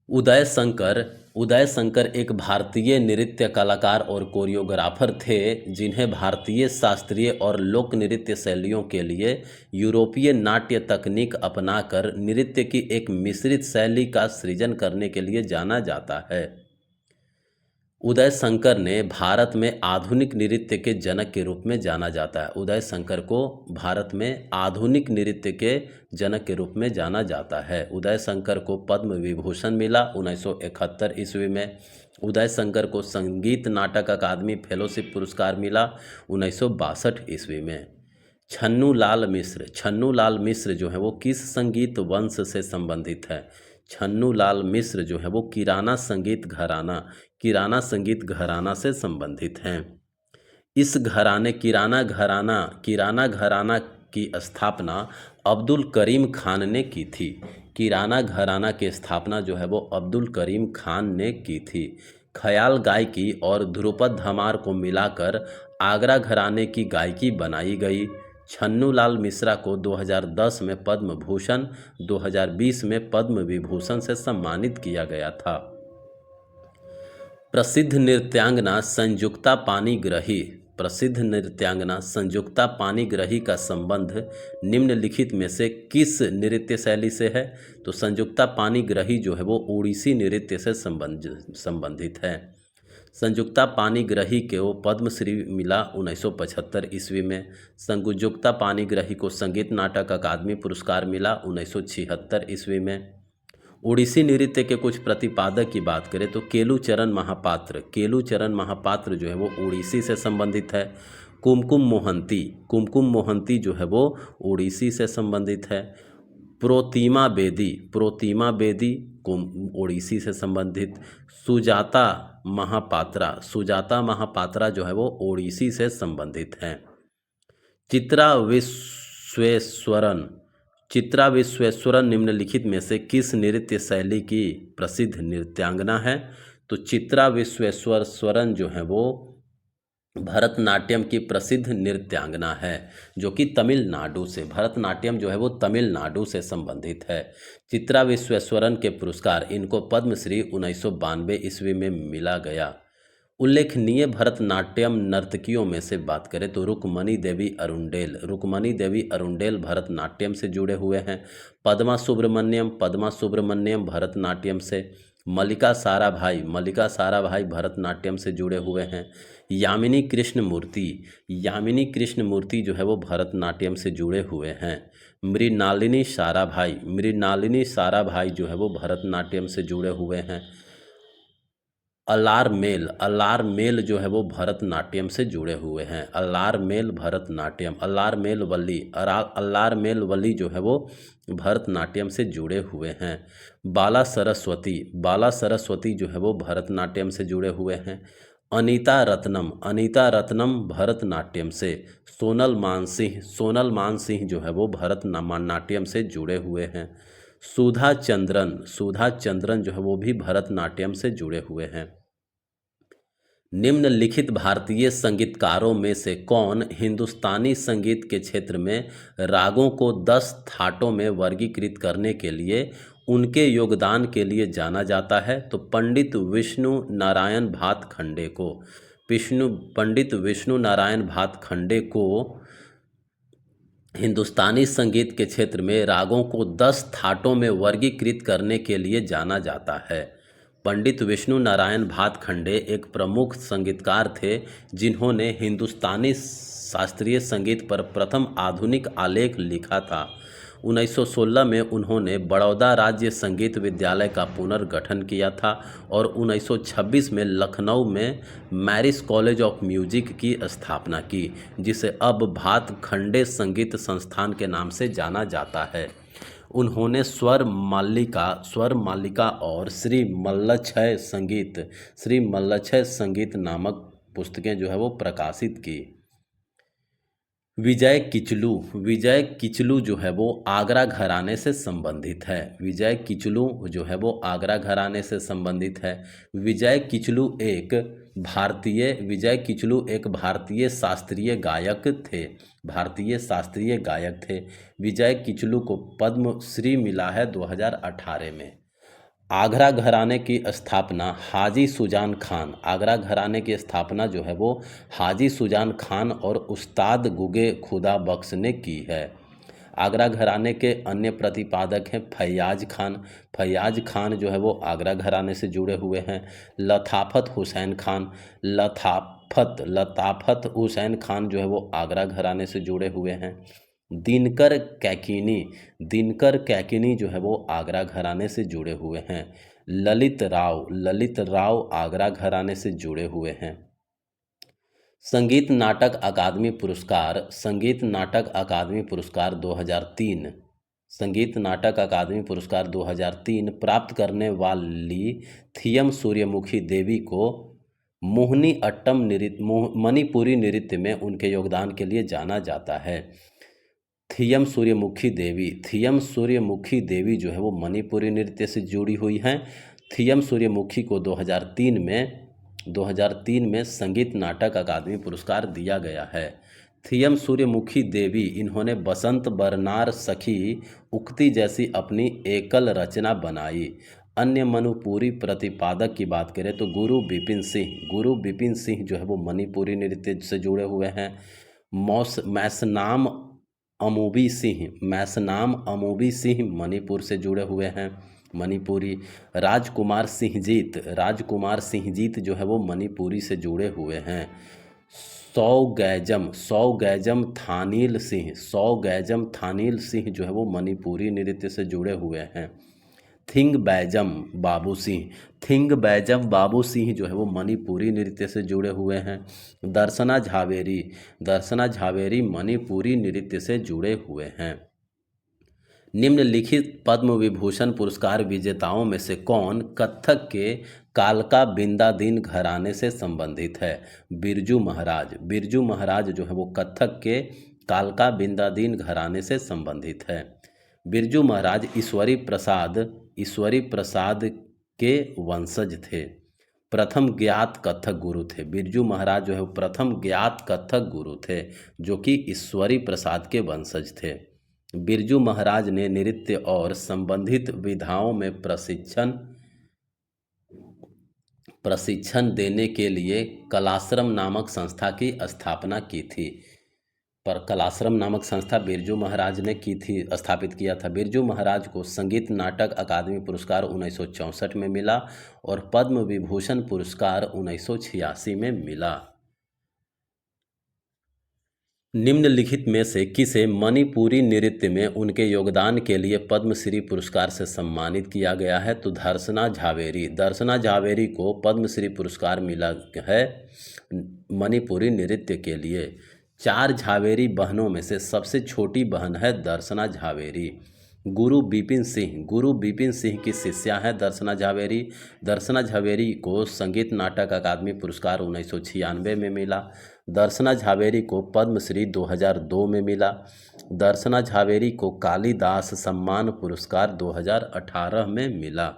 उदय शंकर एक भारतीय नृत्य कलाकार और कोरियोग्राफर थे जिन्हें भारतीय शास्त्रीय और लोक नृत्य शैलियों के लिए यूरोपीय नाट्य तकनीक अपनाकर नृत्य की एक मिश्रित शैली का सृजन करने के लिए जाना जाता है। उदय शंकर ने भारत में आधुनिक नृत्य के जनक के रूप में जाना जाता है। उदय शंकर को भारत में आधुनिक नृत्य के जनक के रूप में जाना जाता है। उदय शंकर को पद्म विभूषण मिला 1971 ईस्वी में। उदय शंकर को संगीत नाटक अकादमी फेलोशिप पुरस्कार मिला 1962 ईस्वी में। छन्नू लाल मिश्र जो है वो किस संगीत वंश से संबंधित है? छन्नू लाल मिश्र जो है वो किराना संगीत घराना से संबंधित हैं। इस किराना घराना की स्थापना अब्दुल करीम खान ने की थी। किराना घराना की स्थापना जो है वो अब्दुल करीम खान ने की थी। ख्याल गायकी और ध्रुपद धमार को मिलाकर आगरा घराने की गायकी बनाई गई। छन्नू लाल मिश्रा को 2010 में पद्म भूषण, 2020 में पद्म विभूषण से सम्मानित किया गया था। प्रसिद्ध नृत्यांगना संयुक्ता पाणिग्रही का संबंध निम्नलिखित में से किस नृत्य शैली से है? तो संयुक्ता पाणिग्रही जो है वो ओडिसी नृत्य से संबंधित है। संयुक्ता पाणिग्रही को पद्मश्री मिला 1975 ईस्वी में। संयुक्ता पाणिग्रही को संगीत नाटक अकादमी पुरस्कार मिला 1976 ईस्वी में। ओडिसी नृत्य के कुछ प्रतिपादक की बात करें तो केलुचरण महापात्र जो है वो ओडिसी से संबंधित है। कुमकुम मोहंती जो है वो ओडिसी से संबंधित है। प्रोतिमा बेदी ओडिसी से संबंधित। सुजाता महापात्रा जो है वो ओडिसी से संबंधित हैं। चित्रा विश्वेश्वरन निम्नलिखित में से किस नृत्य शैली की प्रसिद्ध नृत्यांगना है? तो चित्रा विश्वेश्वरन जो है वो भरतनाट्यम की प्रसिद्ध नृत्यांगना है जो कि भरतनाट्यम जो है वो तमिलनाडु से संबंधित है। चित्रा विश्वेश्वरन के पुरस्कार इनको पद्मश्री 1992 ईस्वी में मिला गया। उल्लेखनीय भरतनाट्यम नर्तकियों में से बात करें तो रुक्मणी देवी अरुंडेल भरतनाट्यम से जुड़े हुए हैं। पद्मा सुब्रमण्यम भरतनाट्यम से। मल्लिका साराभाई भरतनाट्यम से जुड़े हुए हैं। यामिनी कृष्णमूर्ति जो है वो भरतनाट्यम से जुड़े हुए हैं। मृणालिनी साराभाई जो है वो भरतनाट्यम से जुड़े हुए हैं। अलारमेल जो है वो भरतनाट्यम से जुड़े हुए हैं। अलारमेल वल्ली जो है वो भरतनाट्यम से जुड़े हुए हैं। बाला सरस्वती जो है वो भरतनाट्यम से जुड़े हुए हैं। अनीता रत्नम भरतनाट्यम से। सोनल मानसिंह जो है वो भरतनाट्यम से जुड़े हुए हैं। सुधा चंद्रन जो है वो भी भरतनाट्यम से जुड़े हुए हैं। निम्नलिखित भारतीय संगीतकारों में से कौन हिंदुस्तानी संगीत के क्षेत्र में रागों को 10 थाटों में वर्गीकृत करने के लिए उनके योगदान के लिए जाना जाता है? तो पंडित विष्णु नारायण भातखंडे को। पंडित विष्णु नारायण भातखंडे को हिंदुस्तानी संगीत के क्षेत्र में रागों को 10 थाटों में वर्गीकृत करने के लिए जाना जाता है। पंडित विष्णु नारायण भातखंडे एक प्रमुख संगीतकार थे जिन्होंने हिंदुस्तानी शास्त्रीय संगीत पर प्रथम आधुनिक आलेख लिखा था। 1916 में उन्होंने बड़ौदा राज्य संगीत विद्यालय का पुनर्गठन किया था और 1926 में लखनऊ में मैरिस कॉलेज ऑफ म्यूजिक की स्थापना की, जिसे अब भातखंडे संगीत संस्थान के नाम से जाना जाता है। उन्होंने स्वर मालिका और श्री मल्लछय संगीत नामक पुस्तकें जो है वो प्रकाशित की। विजय किचलू जो है वो आगरा घराने से संबंधित है। विजय किचलू एक भारतीय शास्त्रीय गायक थे। विजय किचलू को पद्म श्री मिला है 2018 में। आगरा घराने की स्थापना हाजी सुजान खान और उस्ताद गुगे खुदा बख्श ने की है। आगरा घराने के अन्य प्रतिपादक हैं फैयाज खान जो है वो आगरा घराने से जुड़े हुए हैं। लताफत हुसैन खान जो है वो आगरा घराने से जुड़े हुए हैं। दिनकर कैकिनी जो है वो आगरा घराने से जुड़े हुए हैं। ललित राव आगरा घराने से जुड़े हुए हैं। संगीत नाटक अकादमी पुरस्कार 2003 प्राप्त करने वाली थियम सूर्यमुखी देवी को मोहिनी अट्टम मणिपुरी नृत्य में उनके योगदान के लिए जाना जाता है। थियम सूर्यमुखी देवी जो है वो मणिपुरी नृत्य से जुड़ी हुई हैं। थियम सूर्यमुखी को 2003 में संगीत नाटक अकादमी पुरस्कार दिया गया है। थियम सूर्यमुखी देवी इन्होंने बसंत बरनार सखी उक्ति जैसी अपनी एकल रचना बनाई। अन्य मणिपुरी प्रतिपादक की बात करें तो गुरु बिपिन सिंह जो है वो मणिपुरी नृत्य से जुड़े हुए हैं। मैसनाम अमूबी सिंह मणिपुर से जुड़े हुए हैं, मणिपुरी। राजकुमार सिंहजीत जो है वो मणिपुरी से जुड़े हुए हैं। सौ गैजम थानील सिंह जो है वो मणिपुरी नृत्य से जुड़े हुए हैं। थिंग बैजम बाबू सिंह जो है वो मणिपुरी नृत्य से जुड़े हुए हैं। दर्शना झावेरी मणिपुरी नृत्य से जुड़े हुए हैं। निम्नलिखित पद्म विभूषण पुरस्कार विजेताओं में से कौन कथक के कालका बिंदादीन घराने से संबंधित है? बिरजू महाराज जो है वो कथक के कालका बिंदादीन घराने से संबंधित है। बिरजू महाराज ईश्वरी प्रसाद के वंशज थे, प्रथम ज्ञात कथक गुरु थे। बिरजू महाराज जो है प्रथम ज्ञात कथक गुरु थे जो कि ईश्वरी प्रसाद के वंशज थे। बिरजू महाराज ने नृत्य और संबंधित विधाओं में प्रशिक्षण देने के लिए कलाश्रम नामक संस्था की स्थापना की थी। पर कलाश्रम नामक संस्था बिरजू महाराज ने स्थापित किया था। बिरजू महाराज को संगीत नाटक अकादमी पुरस्कार 1964 में मिला और पद्म विभूषण पुरस्कार 1986 में मिला। निम्नलिखित में से किसे मणिपुरी नृत्य में उनके योगदान के लिए पद्मश्री पुरस्कार से सम्मानित किया गया है? तो दर्शना झावेरी को पद्मश्री पुरस्कार मिला है मणिपुरी नृत्य के लिए। 4 झावेरी बहनों में से सबसे छोटी बहन है दर्शना झावेरी। गुरु बिपिन सिंह की शिष्या है दर्शना झावेरी को संगीत नाटक अकादमी पुरस्कार 1996 में मिला। दर्शना झावेरी को पद्मश्री 2002 में मिला। दर्शना झावेरी को कालिदास सम्मान पुरस्कार 2018 में मिला।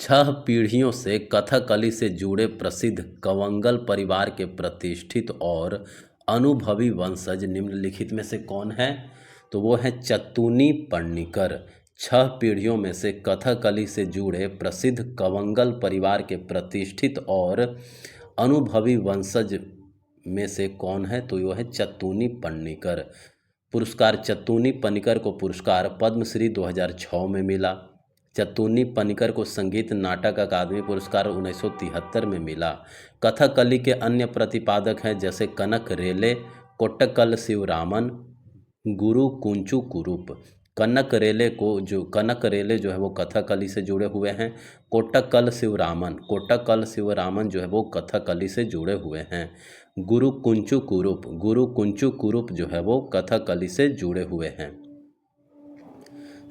6 पीढ़ियों से कथकली से जुड़े प्रसिद्ध कवंगल परिवार के प्रतिष्ठित और अनुभवी वंशज निम्नलिखित में से कौन है? तो वो है चतुनी पन्नीकर। 6 पीढ़ियों में से कथकली से जुड़े प्रसिद्ध कवंगल परिवार के प्रतिष्ठित और अनुभवी वंशज में से कौन है? तो वो है चतुनी पन्नीकर। पुरस्कार चतुनी पन्नीकर को पुरस्कार पद्मश्री 2006 में मिला। चतुनी पन्नीकर को संगीत नाटक अकादमी पुरस्कार 1973 में मिला। कथकली के अन्य प्रतिपादक हैं जैसे कनक रेले, कोट्टकल शिवरामन, गुरु कुंचु कुरूप। कनक रेले जो है वो कथकली से जुड़े हुए हैं। कोट्टकल शिवरामन जो है वो कथकली से जुड़े हुए हैं। गुरु कुंचु कुरूप जो है वो कथकली से जुड़े हुए हैं।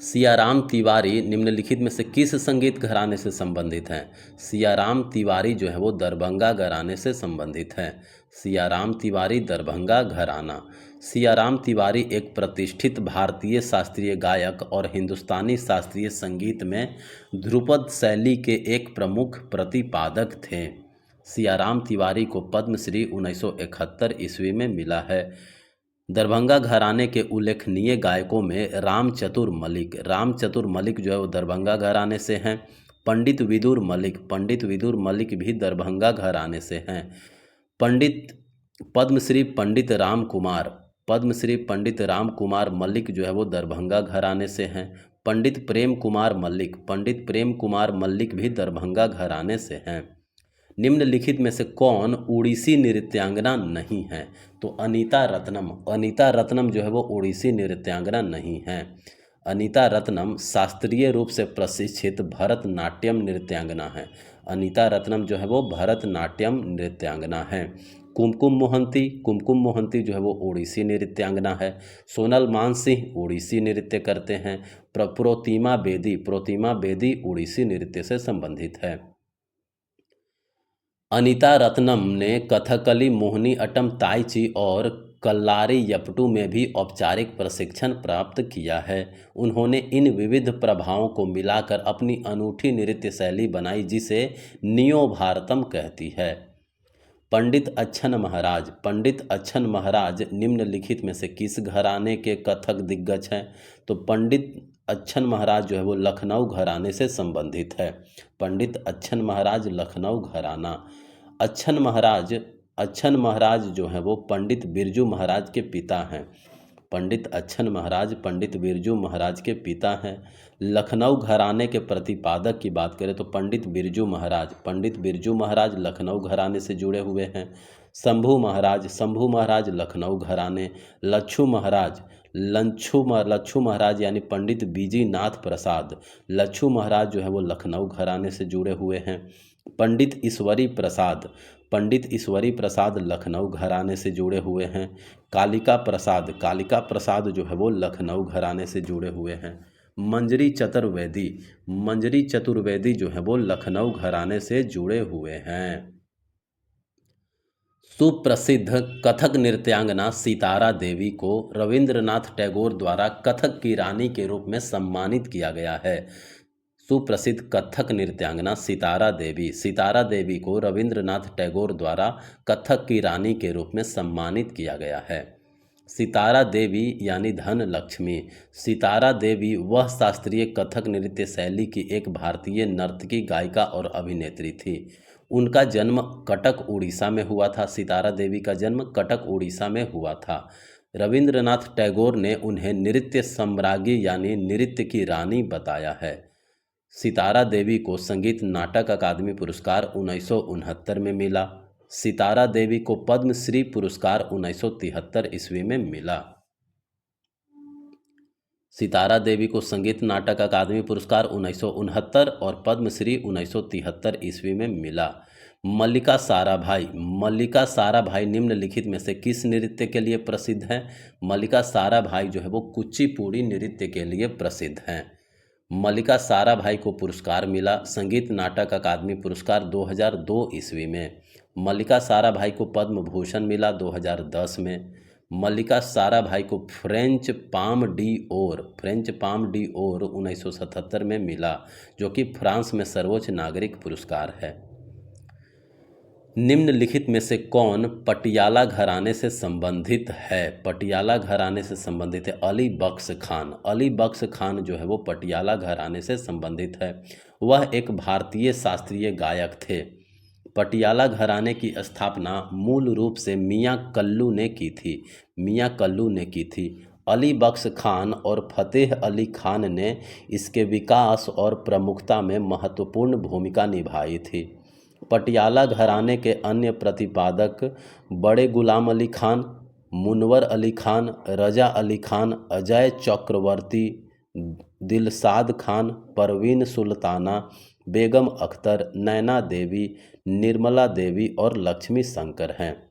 सियाराम तिवारी निम्नलिखित में से किस संगीत घराने से संबंधित हैं? सियाराम तिवारी जो है वो दरभंगा घराने से संबंधित हैं। सियाराम तिवारी दरभंगा घराना। सियाराम तिवारी एक प्रतिष्ठित भारतीय शास्त्रीय गायक और हिंदुस्तानी शास्त्रीय संगीत में ध्रुपद शैली के एक प्रमुख प्रतिपादक थे। सियाराम तिवारी को पद्मश्री 1971 ईस्वी में मिला है। दरभंगा घराने के उल्लेखनीय गायकों में राम चतुर मलिक जो है वो दरभंगा घराने से हैं। पंडित विदुर मलिक भी दरभंगा घराने से हैं। पद्मश्री पंडित राम कुमार मलिक जो है वो दरभंगा घराने से हैं। पंडित प्रेम कुमार मलिक भी दरभंगा घराने से हैं। निम्नलिखित में से कौन उड़ीसी नृत्यांगना नहीं है? तो अनीता रत्नम जो है वो उड़ीसी नृत्यांगना नहीं है। अनीता रत्नम शास्त्रीय रूप से प्रशिक्षित भरतनाट्यम नृत्यांगना है। अनीता रत्नम जो है वो भरतनाट्यम नृत्यांगना है। कुमकुम मोहंती जो है वो ओडिसी नृत्यांगना है। सोनल मानसिंह ओडिसी नृत्य करते हैं। प्रोतिमा बेदी ओडिसी नृत्य से संबंधित है। अनीता रत्नम ने कथकली, मोहिनी अट्टम, ताई ची और कल्लारियप्पटू में भी औपचारिक प्रशिक्षण प्राप्त किया है। उन्होंने इन विविध प्रभावों को मिलाकर अपनी अनूठी नृत्य शैली बनाई जिसे नियो भारतम कहती है। पंडित अच्छन महाराज निम्नलिखित में से किस घराने के कथक दिग्गज हैं? तो पंडित अच्छन महाराज जो है वो लखनऊ घराने से संबंधित है। पंडित अच्छन महाराज लखनऊ घराना। अच्छन महाराज जो है वो पंडित बिरजू महाराज के पिता हैं। पंडित अच्छन महाराज पंडित बिरजू महाराज के पिता हैं। लखनऊ घराने के प्रतिपादक की बात करें तो पंडित बिरजू महाराज लखनऊ घराने से जुड़े हुए हैं। शंभू महाराज लखनऊ घराने। लच्छू महाराज यानी पंडित बीजी नाथ प्रसाद लच्छू महाराज जो है वो लखनऊ घराने से जुड़े हुए हैं। पंडित ईश्वरी प्रसाद लखनऊ घराने से जुड़े हुए हैं। कालिका प्रसाद जो है वो लखनऊ घराने से जुड़े हुए हैं। मंजरी चतुर्वेदी जो है वो लखनऊ घराने से जुड़े हुए हैं। सुप्रसिद्ध कथक नृत्यांगना सितारा देवी को रविंद्रनाथ टैगोर द्वारा कथक की रानी के रूप में सम्मानित किया गया है। सुप्रसिद्ध कथक नृत्यांगना सितारा देवी को रविंद्रनाथ टैगोर द्वारा कथक की रानी के रूप में सम्मानित किया गया है। सितारा देवी यानी धन लक्ष्मी। सितारा देवी वह शास्त्रीय कथक नृत्य शैली की एक भारतीय नर्तकी, गायिका और अभिनेत्री थी। उनका जन्म कटक उड़ीसा में हुआ था। सितारा देवी का जन्म कटक उड़ीसा में हुआ था। रविंद्रनाथ टैगोर ने उन्हें नृत्य सम्राज्ञी यानी नृत्य की रानी बताया है। सितारा देवी को संगीत नाटक अकादमी पुरस्कार 1969 में मिला। सितारा देवी को पद्मश्री पुरस्कार 1973 ईस्वी में मिला। सितारा देवी को संगीत नाटक अकादमी पुरस्कार 1969 और पद्मश्री 1973 ईस्वी में मिला। मल्लिका साराभाई निम्नलिखित में से किस नृत्य के लिए प्रसिद्ध हैं? मल्लिका साराभाई जो है वो कुचिपुड़ी नृत्य के लिए प्रसिद्ध हैं। मल्लिका साराभाई को पुरस्कार मिला संगीत नाटक अकादमी पुरस्कार 2002 ईस्वी में। मल्लिका साराभाई को पद्म भूषण मिला 2010 में। मल्लिका साराभाई को फ्रेंच पाम डी ओर 1977 में मिला, जो कि फ्रांस में सर्वोच्च नागरिक पुरस्कार है। निम्नलिखित में से कौन पटियाला घराने से संबंधित है? पटियाला घराने से संबंधित है अली बख्श खान। अली बख्श खान जो है वो पटियाला घराने से संबंधित है। वह एक भारतीय शास्त्रीय गायक थे। पटियाला घराने की स्थापना मूल रूप से मियां कल्लू ने की थी। अली बख्श खान और फतेह अली खान ने इसके विकास और प्रमुखता में महत्वपूर्ण भूमिका निभाई थी। पटियाला घराने के अन्य प्रतिपादक बड़े गुलाम अली खान, मुनव्वर अली खान, रजा अली खान, अजय चक्रवर्ती, दिलशाद खान, परवीन सुल्ताना, बेगम अख्तर, नैना देवी, निर्मला देवी और लक्ष्मी शंकर हैं।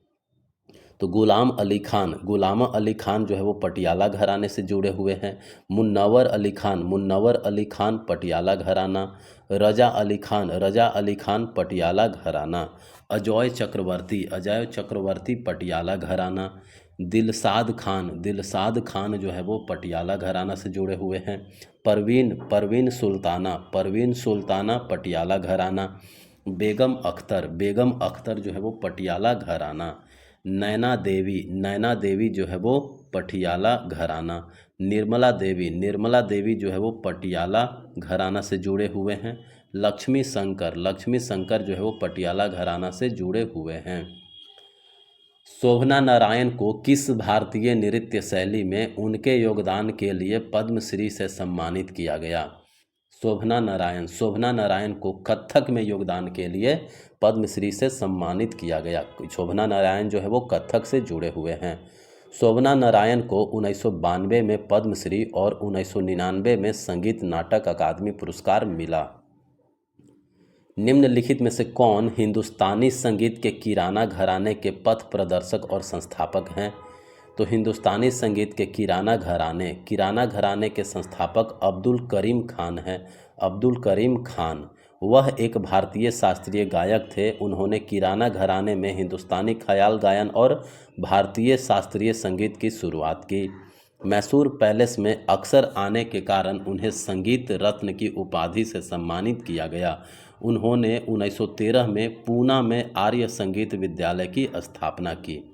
तो गुलाम अली खान जो है वो पटियाला घराने से जुड़े हुए हैं। मुन्नवर अली खान पटियाला घराना। रजा अली खान पटियाला घराना। अजय चक्रवर्ती पटियाला घराना। दिलशाद खान जो है वो पटियाला घराना से जुड़े हुए हैं। परवीन सुल्ताना पटियाला घराना। बेगम अख्तर जो है वो पटियाला घराना। नैना देवी जो है वो पटियाला घराना। निर्मला देवी जो है वो पटियाला घराना से जुड़े हुए हैं। लक्ष्मी शंकर जो है वो पटियाला घराना से जुड़े हुए हैं। शोभना नारायण को किस भारतीय नृत्य शैली में उनके योगदान के लिए पद्मश्री से सम्मानित किया गया? शोभना नारायण को कथक में योगदान के लिए पद्मश्री से सम्मानित किया गया। शोभना नारायण जो है वो कथक से जुड़े हुए हैं। शोभना नारायण को 1992 में पद्मश्री और 1999 में संगीत नाटक अकादमी पुरस्कार मिला। निम्नलिखित में से कौन हिंदुस्तानी संगीत के किराना घराने के पथ प्रदर्शक और संस्थापक हैं? तो हिंदुस्तानी संगीत के किराना घराने के संस्थापक अब्दुल करीम खान हैं। अब्दुल करीम खान वह एक भारतीय शास्त्रीय गायक थे। उन्होंने किराना घराने में हिंदुस्तानी ख्याल गायन और भारतीय शास्त्रीय संगीत की शुरुआत की। मैसूर पैलेस में अक्सर आने के कारण उन्हें संगीत रत्न की उपाधि से सम्मानित किया गया। उन्होंने 1913 में पूना में आर्य संगीत विद्यालय की स्थापना की।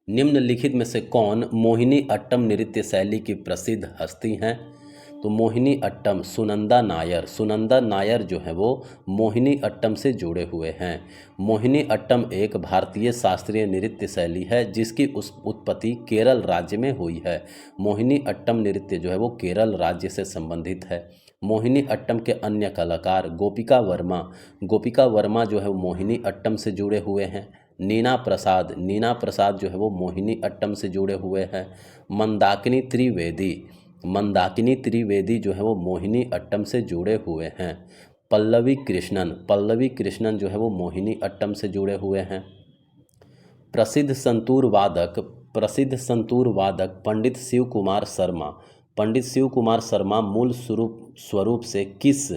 निम्नलिखित में से कौन मोहिनी अट्टम नृत्य शैली की प्रसिद्ध हस्ती हैं? तो मोहिनी अट्टम सुनंदा नायर जो है वो मोहिनी अट्टम से जुड़े हुए हैं। मोहिनी अट्टम एक भारतीय शास्त्रीय नृत्य शैली है जिसकी उत्पत्ति केरल राज्य में हुई है। मोहिनी अट्टम नृत्य जो है वो केरल राज्य से संबंधित है। मोहिनी अट्टम के अन्य कलाकार गोपिका वर्मा जो है वो मोहिनी अट्टम से जुड़े हुए हैं। नीना प्रसाद जो है वो मोहिनी अट्टम से जुड़े हुए हैं। मंदाकिनी त्रिवेदी जो है वो मोहिनी अट्टम से जुड़े हुए हैं। पल्लवी कृष्णन जो है वो मोहिनी अट्टम से जुड़े हुए हैं। प्रसिद्ध संतूर वादक पंडित शिव कुमार शर्मा मूल स्वरूप से किस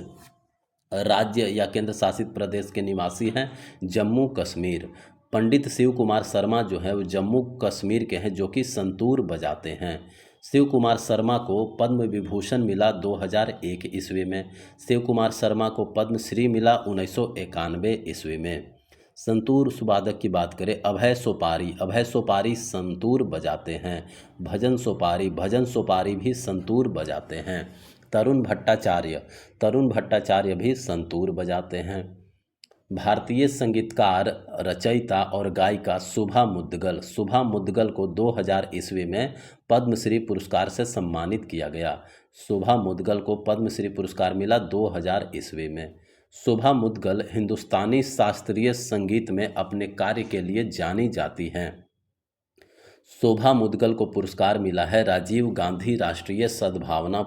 राज्य या केंद्र शासित प्रदेश के निवासी हैं? जम्मू कश्मीर। पंडित शिव कुमार शर्मा जो है वो जम्मू कश्मीर के हैं, जो कि संतूर बजाते हैं। शिव कुमार शर्मा को पद्म विभूषण मिला 2001 ईस्वी में। शिव कुमार शर्मा को पद्मश्री मिला 1991 ईस्वी में। संतूर वादक की बात करें, अभय सोपारी संतूर बजाते हैं। भजन सोपारी भी संतूर बजाते हैं। तरुण भट्टाचार्य भी संतूर बजाते हैं। भारतीय संगीतकार, रचयिता और गायिका शुभा मुद्गल को 2000 ईस्वी में पद्मश्री पुरस्कार से सम्मानित किया गया। शुभा मुद्गल को पद्मश्री पुरस्कार मिला 2000 ईस्वी में। शुभा मुद्गल हिंदुस्तानी शास्त्रीय संगीत में अपने कार्य के लिए जानी जाती हैं। शोभा मुद्गल को पुरस्कार मिला है राजीव गांधी राष्ट्रीय सद्भावना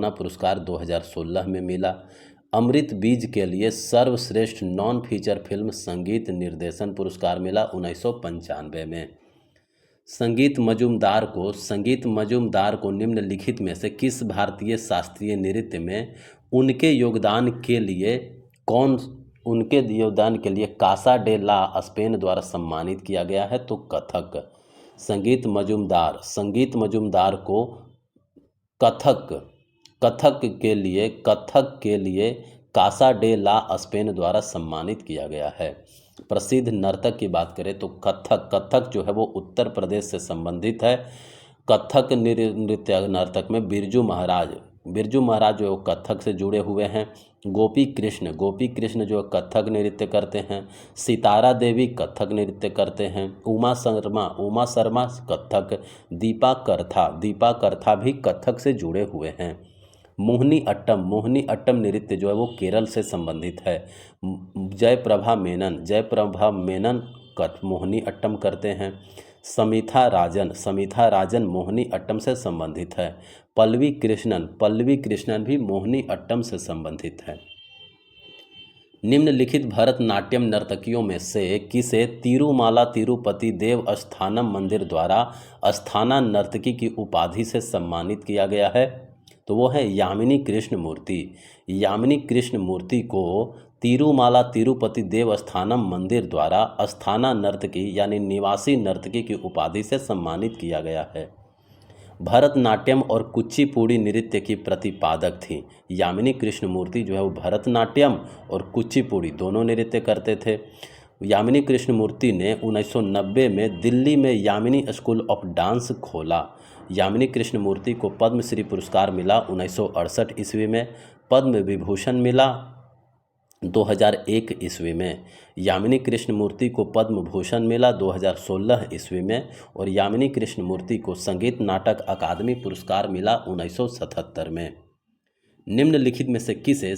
पुरस्कार 2016 में मिला। अमृत बीज के लिए सर्वश्रेष्ठ नॉन फीचर फिल्म संगीत निर्देशन पुरस्कार मिला 1995 में। संगीत मजूमदार को निम्नलिखित में से किस भारतीय शास्त्रीय नृत्य में उनके योगदान के लिए कौन उनके योगदान के लिए कासा डे ला स्पेन द्वारा सम्मानित किया गया है? तो कथक। संगीत मजूमदार को कथक कथक के लिए कासा डे ला स्पेन द्वारा सम्मानित किया गया है। प्रसिद्ध नर्तक की बात करें तो कथक जो है वो उत्तर प्रदेश से संबंधित है। कथक नृत्य नर्तक में बिरजू महाराज जो कथक से जुड़े हुए हैं। गोपी कृष्ण जो कथक नृत्य करते हैं। सितारा देवी कथक नृत्य करते हैं। उमा शर्मा कथक। दीपा करथा भी कथक से जुड़े हुए हैं। मोहिनी अट्टम नृत्य जो है वो केरल से संबंधित है। जयप्रभा मेनन मोहिनी अट्टम करते हैं। समिथा राजन मोहिनी अट्टम से संबंधित है। पल्लवी कृष्णन भी मोहिनी अट्टम से संबंधित है। निम्नलिखित भरतनाट्यम नर्तकियों में से किसे तिरुमाला तिरुपति देवस्थानम मंदिर द्वारा अस्थाना नर्तकी की उपाधि से सम्मानित किया गया है? तो वो है यामिनी कृष्ण मूर्ति को तिरुमाला तिरुपति देवस्थानम मंदिर द्वारा अस्थाना नर्तकी यानी निवासी नर्तकी की उपाधि से सम्मानित किया गया है। भरतनाट्यम और कुचिपुड़ी नृत्य की प्रतिपादक थी। यामिनी कृष्णमूर्ति जो है वो भरतनाट्यम और कुचिपुड़ी दोनों नृत्य करते थे। यामिनी कृष्णमूर्ति ने 1990 में दिल्ली में यामिनी स्कूल ऑफ डांस खोला। यामिनी कृष्णमूर्ति को पद्मश्री पुरस्कार मिला 1968 ईस्वी में। पद्म विभूषण मिला 2001 ईस्वी में। यामिनी कृष्णमूर्ति को पद्म भूषण मिला 2016 ईस्वी में। और यामिनी कृष्णमूर्ति को संगीत नाटक अकादमी पुरस्कार मिला 1977 में। निम्नलिखित में से किसे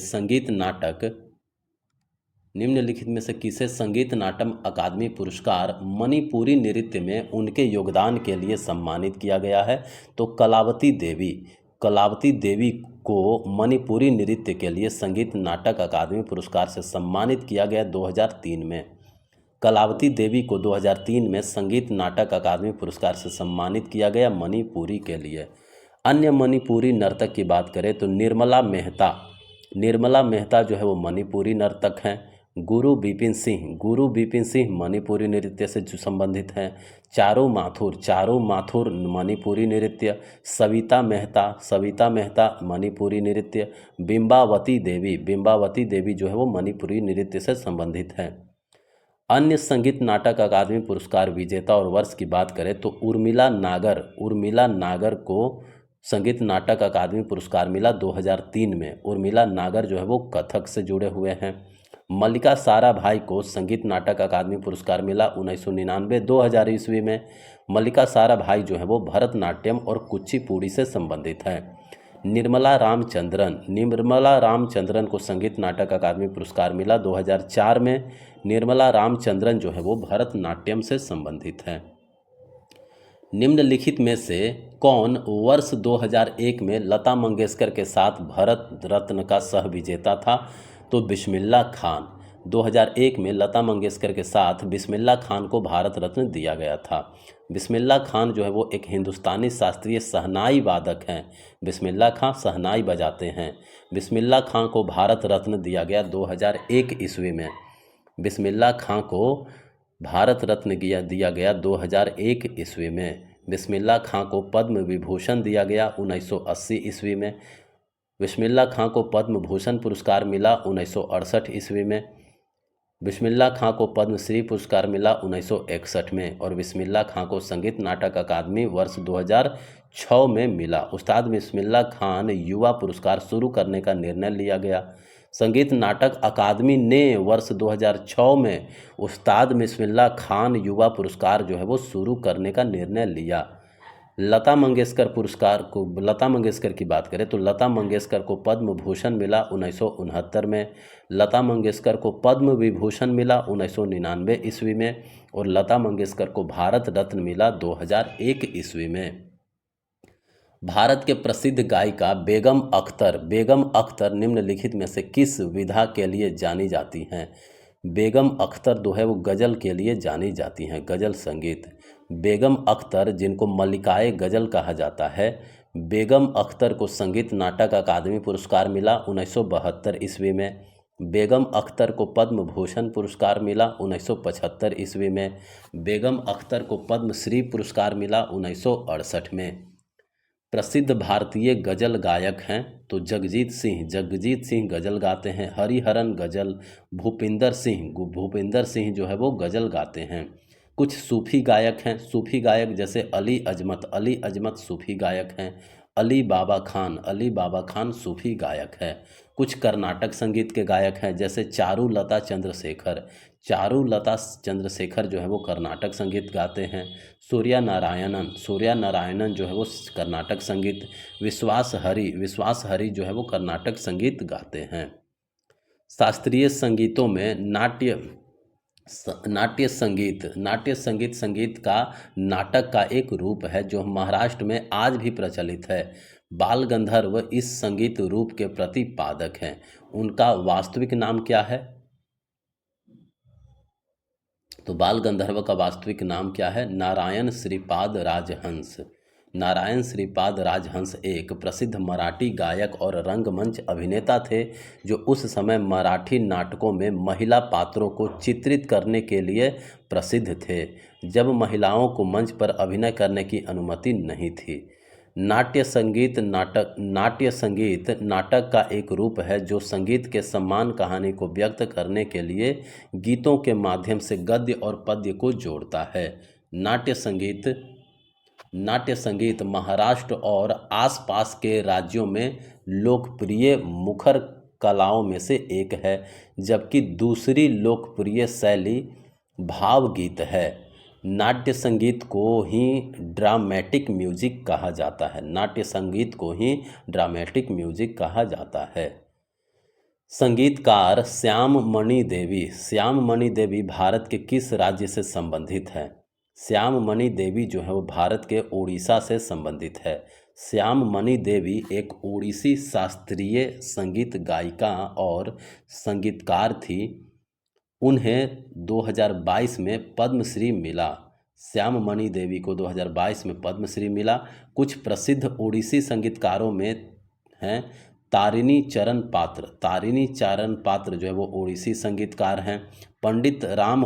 संगीत नाटक अकादमी पुरस्कार मणिपुरी नृत्य में उनके योगदान के लिए सम्मानित किया गया है? तो कलावती देवी को मणिपुरी नृत्य के लिए संगीत नाटक अकादमी पुरस्कार से सम्मानित किया गया 2003 में। कलावती देवी को 2003 में संगीत नाटक अकादमी पुरस्कार से सम्मानित किया गया मणिपुरी के लिए। अन्य मणिपुरी नर्तक की बात करें तो निर्मला मेहता जो है वो मणिपुरी नर्तक हैं। गुरु बिपिन सिंह मणिपुरी नृत्य से संबंधित हैं। चारू माथुर मणिपुरी नृत्य। सविता मेहता मणिपुरी नृत्य। बिंबावती देवी जो है वो मणिपुरी नृत्य से संबंधित हैं। अन्य संगीत नाटक अकादमी पुरस्कार विजेता और वर्ष की बात करें तो उर्मिला नागर को संगीत नाटक अकादमी पुरस्कार मिला 2003 में। उर्मिला नागर जो है वो कथक से जुड़े हुए हैं। मल्लिका साराभाई को संगीत नाटक अकादमी पुरस्कार मिला 1999-2000 ईस्वी में। मल्लिका साराभाई जो है वो भरतनाट्यम और कुचिपुड़ी से संबंधित है। निर्मला रामचंद्रन को संगीत नाटक अकादमी पुरस्कार मिला 2004 में। निर्मला रामचंद्रन जो है वो भरतनाट्यम से संबंधित है। निम्नलिखित में से कौन वर्ष 2001 में लता मंगेशकर के साथ भारत रत्न का सह विजेता था? तो बिस्मिल्लाह खान। 2001 में लता मंगेशकर के साथ बिस्मिल्लाह खान को भारत रत्न दिया गया था। बिस्मिल्लाह खान जो है वो एक हिंदुस्तानी शास्त्रीय शहनाई वादक हैं। बिस्मिल्लाह खान शहनाई बजाते हैं। बिस्मिल्लाह खान को भारत रत्न दिया गया 2001 ईस्वी में। बिस्मिल्लाह खान को भारत रत्न दिया गया 2001 ईस्वी में। बिस्मिल्लाह खान को पद्म विभूषण दिया गया 1980 ईस्वी में। बिस्मिल्लाह खान को पद्म भूषण पुरस्कार मिला 1968 ईस्वी में। बिस्मिल्लाह खान को पद्मश्री पुरस्कार मिला 1961 में। और बिस्मिल्लाह खान को संगीत नाटक अकादमी वर्ष 2006 में मिला। उस्ताद बिस्मिल्लाह खान युवा पुरस्कार शुरू करने का निर्णय लिया गया। संगीत नाटक अकादमी ने वर्ष 2006 में उस्ताद बिस्मिल्लाह खान युवा पुरस्कार जो है वो शुरू करने का निर्णय लिया। लता मंगेशकर की बात करें तो लता मंगेशकर को पद्म भूषण मिला 1969 में। लता मंगेशकर को पद्म विभूषण मिला 1999 ईस्वी में। और लता मंगेशकर को भारत रत्न मिला 2001 ईस्वी में। भारत के प्रसिद्ध गायिका बेगम अख्तर निम्नलिखित में से किस विधा के लिए जानी जाती हैं? बेगम अख्तर जो है वो गज़ल के लिए जानी जाती हैं, गज़ल संगीत। बेगम अख्तर जिनको मल्लिकाए गज़ल कहा जाता है। बेगम अख्तर को संगीत नाटक अकादमी पुरस्कार मिला 1972 ईस्वी में। बेगम अख्तर को पद्म भूषण पुरस्कार मिला 1975 ईस्वी में। बेगम अख्तर को पद्म श्री पुरस्कार मिला 1968 में। प्रसिद्ध भारतीय गज़ल गायक हैं तो जगजीत सिंह गज़ल गाते हैं। हरिहरन गज़ल, भूपिंदर सिंह जो है वो गज़ल गाते हैं। कुछ सूफ़ी गायक हैं, सूफ़ी गायक जैसे अली अजमत सूफ़ी गायक हैं। अली बाबा खान सूफ़ी गायक है। कुछ कर्नाटक संगीत के गायक हैं जैसे चारुलता चंद्रशेखर जो है वो कर्नाटक संगीत गाते हैं। सूर्या नारायणन जो है वो कर्नाटक संगीत। विश्वास हरि जो है वो कर्नाटक संगीत गाते हैं। शास्त्रीय संगीतों में नाट्य संगीत का नाटक का एक रूप है जो महाराष्ट्र में आज भी प्रचलित है। बाल गंधर्व इस संगीत रूप के प्रतिपादक हैं। उनका वास्तविक नाम क्या है? तो बाल गंधर्व का वास्तविक नाम क्या है? नारायण श्रीपाद राजहंस एक प्रसिद्ध मराठी गायक और रंगमंच अभिनेता थे जो उस समय मराठी नाटकों में महिला पात्रों को चित्रित करने के लिए प्रसिद्ध थे, जब महिलाओं को मंच पर अभिनय करने की अनुमति नहीं थी। नाट्य संगीत नाटक का एक रूप है जो संगीत के समान कहानी को व्यक्त करने के लिए गीतों के माध्यम से गद्य और पद्य को जोड़ता है। नाट्य संगीत महाराष्ट्र और आसपास के राज्यों में लोकप्रिय मुखर कलाओं में से एक है, जबकि दूसरी लोकप्रिय शैली भावगीत है। नाट्य संगीत को ही ड्रामेटिक म्यूजिक कहा जाता है। संगीतकार श्याम मणि देवी भारत के किस राज्य से संबंधित है? श्याम मणि देवी जो है वो भारत के उड़ीसा से संबंधित है। श्याम मणि देवी एक ओडिसी शास्त्रीय संगीत गायिका और संगीतकार थी। उन्हें 2022 में पद्मश्री मिला। श्याम मणि देवी को 2022 में पद्मश्री मिला। कुछ प्रसिद्ध ओडिसी संगीतकारों में हैं तारिणी चरण पात्र जो है वो ओडिसी संगीतकार हैं। पंडित राम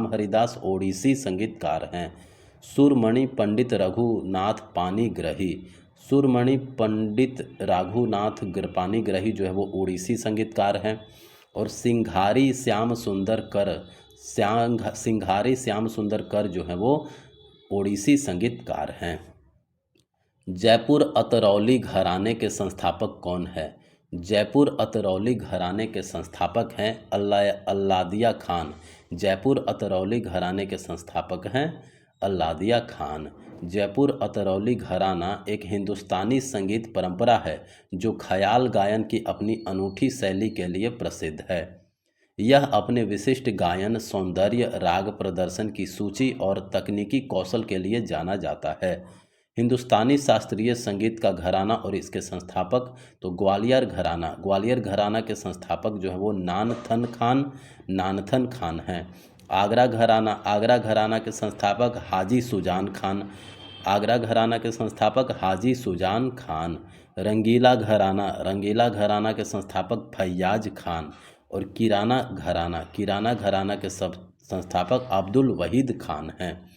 हरिदास ओडिसी संगीतकार हैं। सुरमणि पंडित रघुनाथ पाणिग्रही जो है वो ओडिसी संगीतकार हैं। और सिंघारी श्याम सुंदर कर जो है वो ओडिसी संगीतकार हैं। जयपुर अतरौली घराने के संस्थापक कौन है? जयपुर अतरौली घराने के संस्थापक हैं अल्लादिया खान। जयपुर अतरौली घराने के संस्थापक हैं अल्लादिया खान। जयपुर अतरौली घराना एक हिंदुस्तानी संगीत परंपरा है जो ख्याल गायन की अपनी अनूठी शैली के लिए प्रसिद्ध है। यह अपने विशिष्ट गायन, सौंदर्य, राग प्रदर्शन की सूची और तकनीकी कौशल के लिए जाना जाता है। हिंदुस्तानी शास्त्रीय संगीत का घराना और इसके संस्थापक तो ग्वालियर घराना के संस्थापक जो है वो नानथन खान हैं। आगरा घराना के संस्थापक हाजी सुजान खान। रंगीला घराना के संस्थापक फैयाज खान। और किराना घराना के संस्थापक अब्दुल वहीद खान हैं।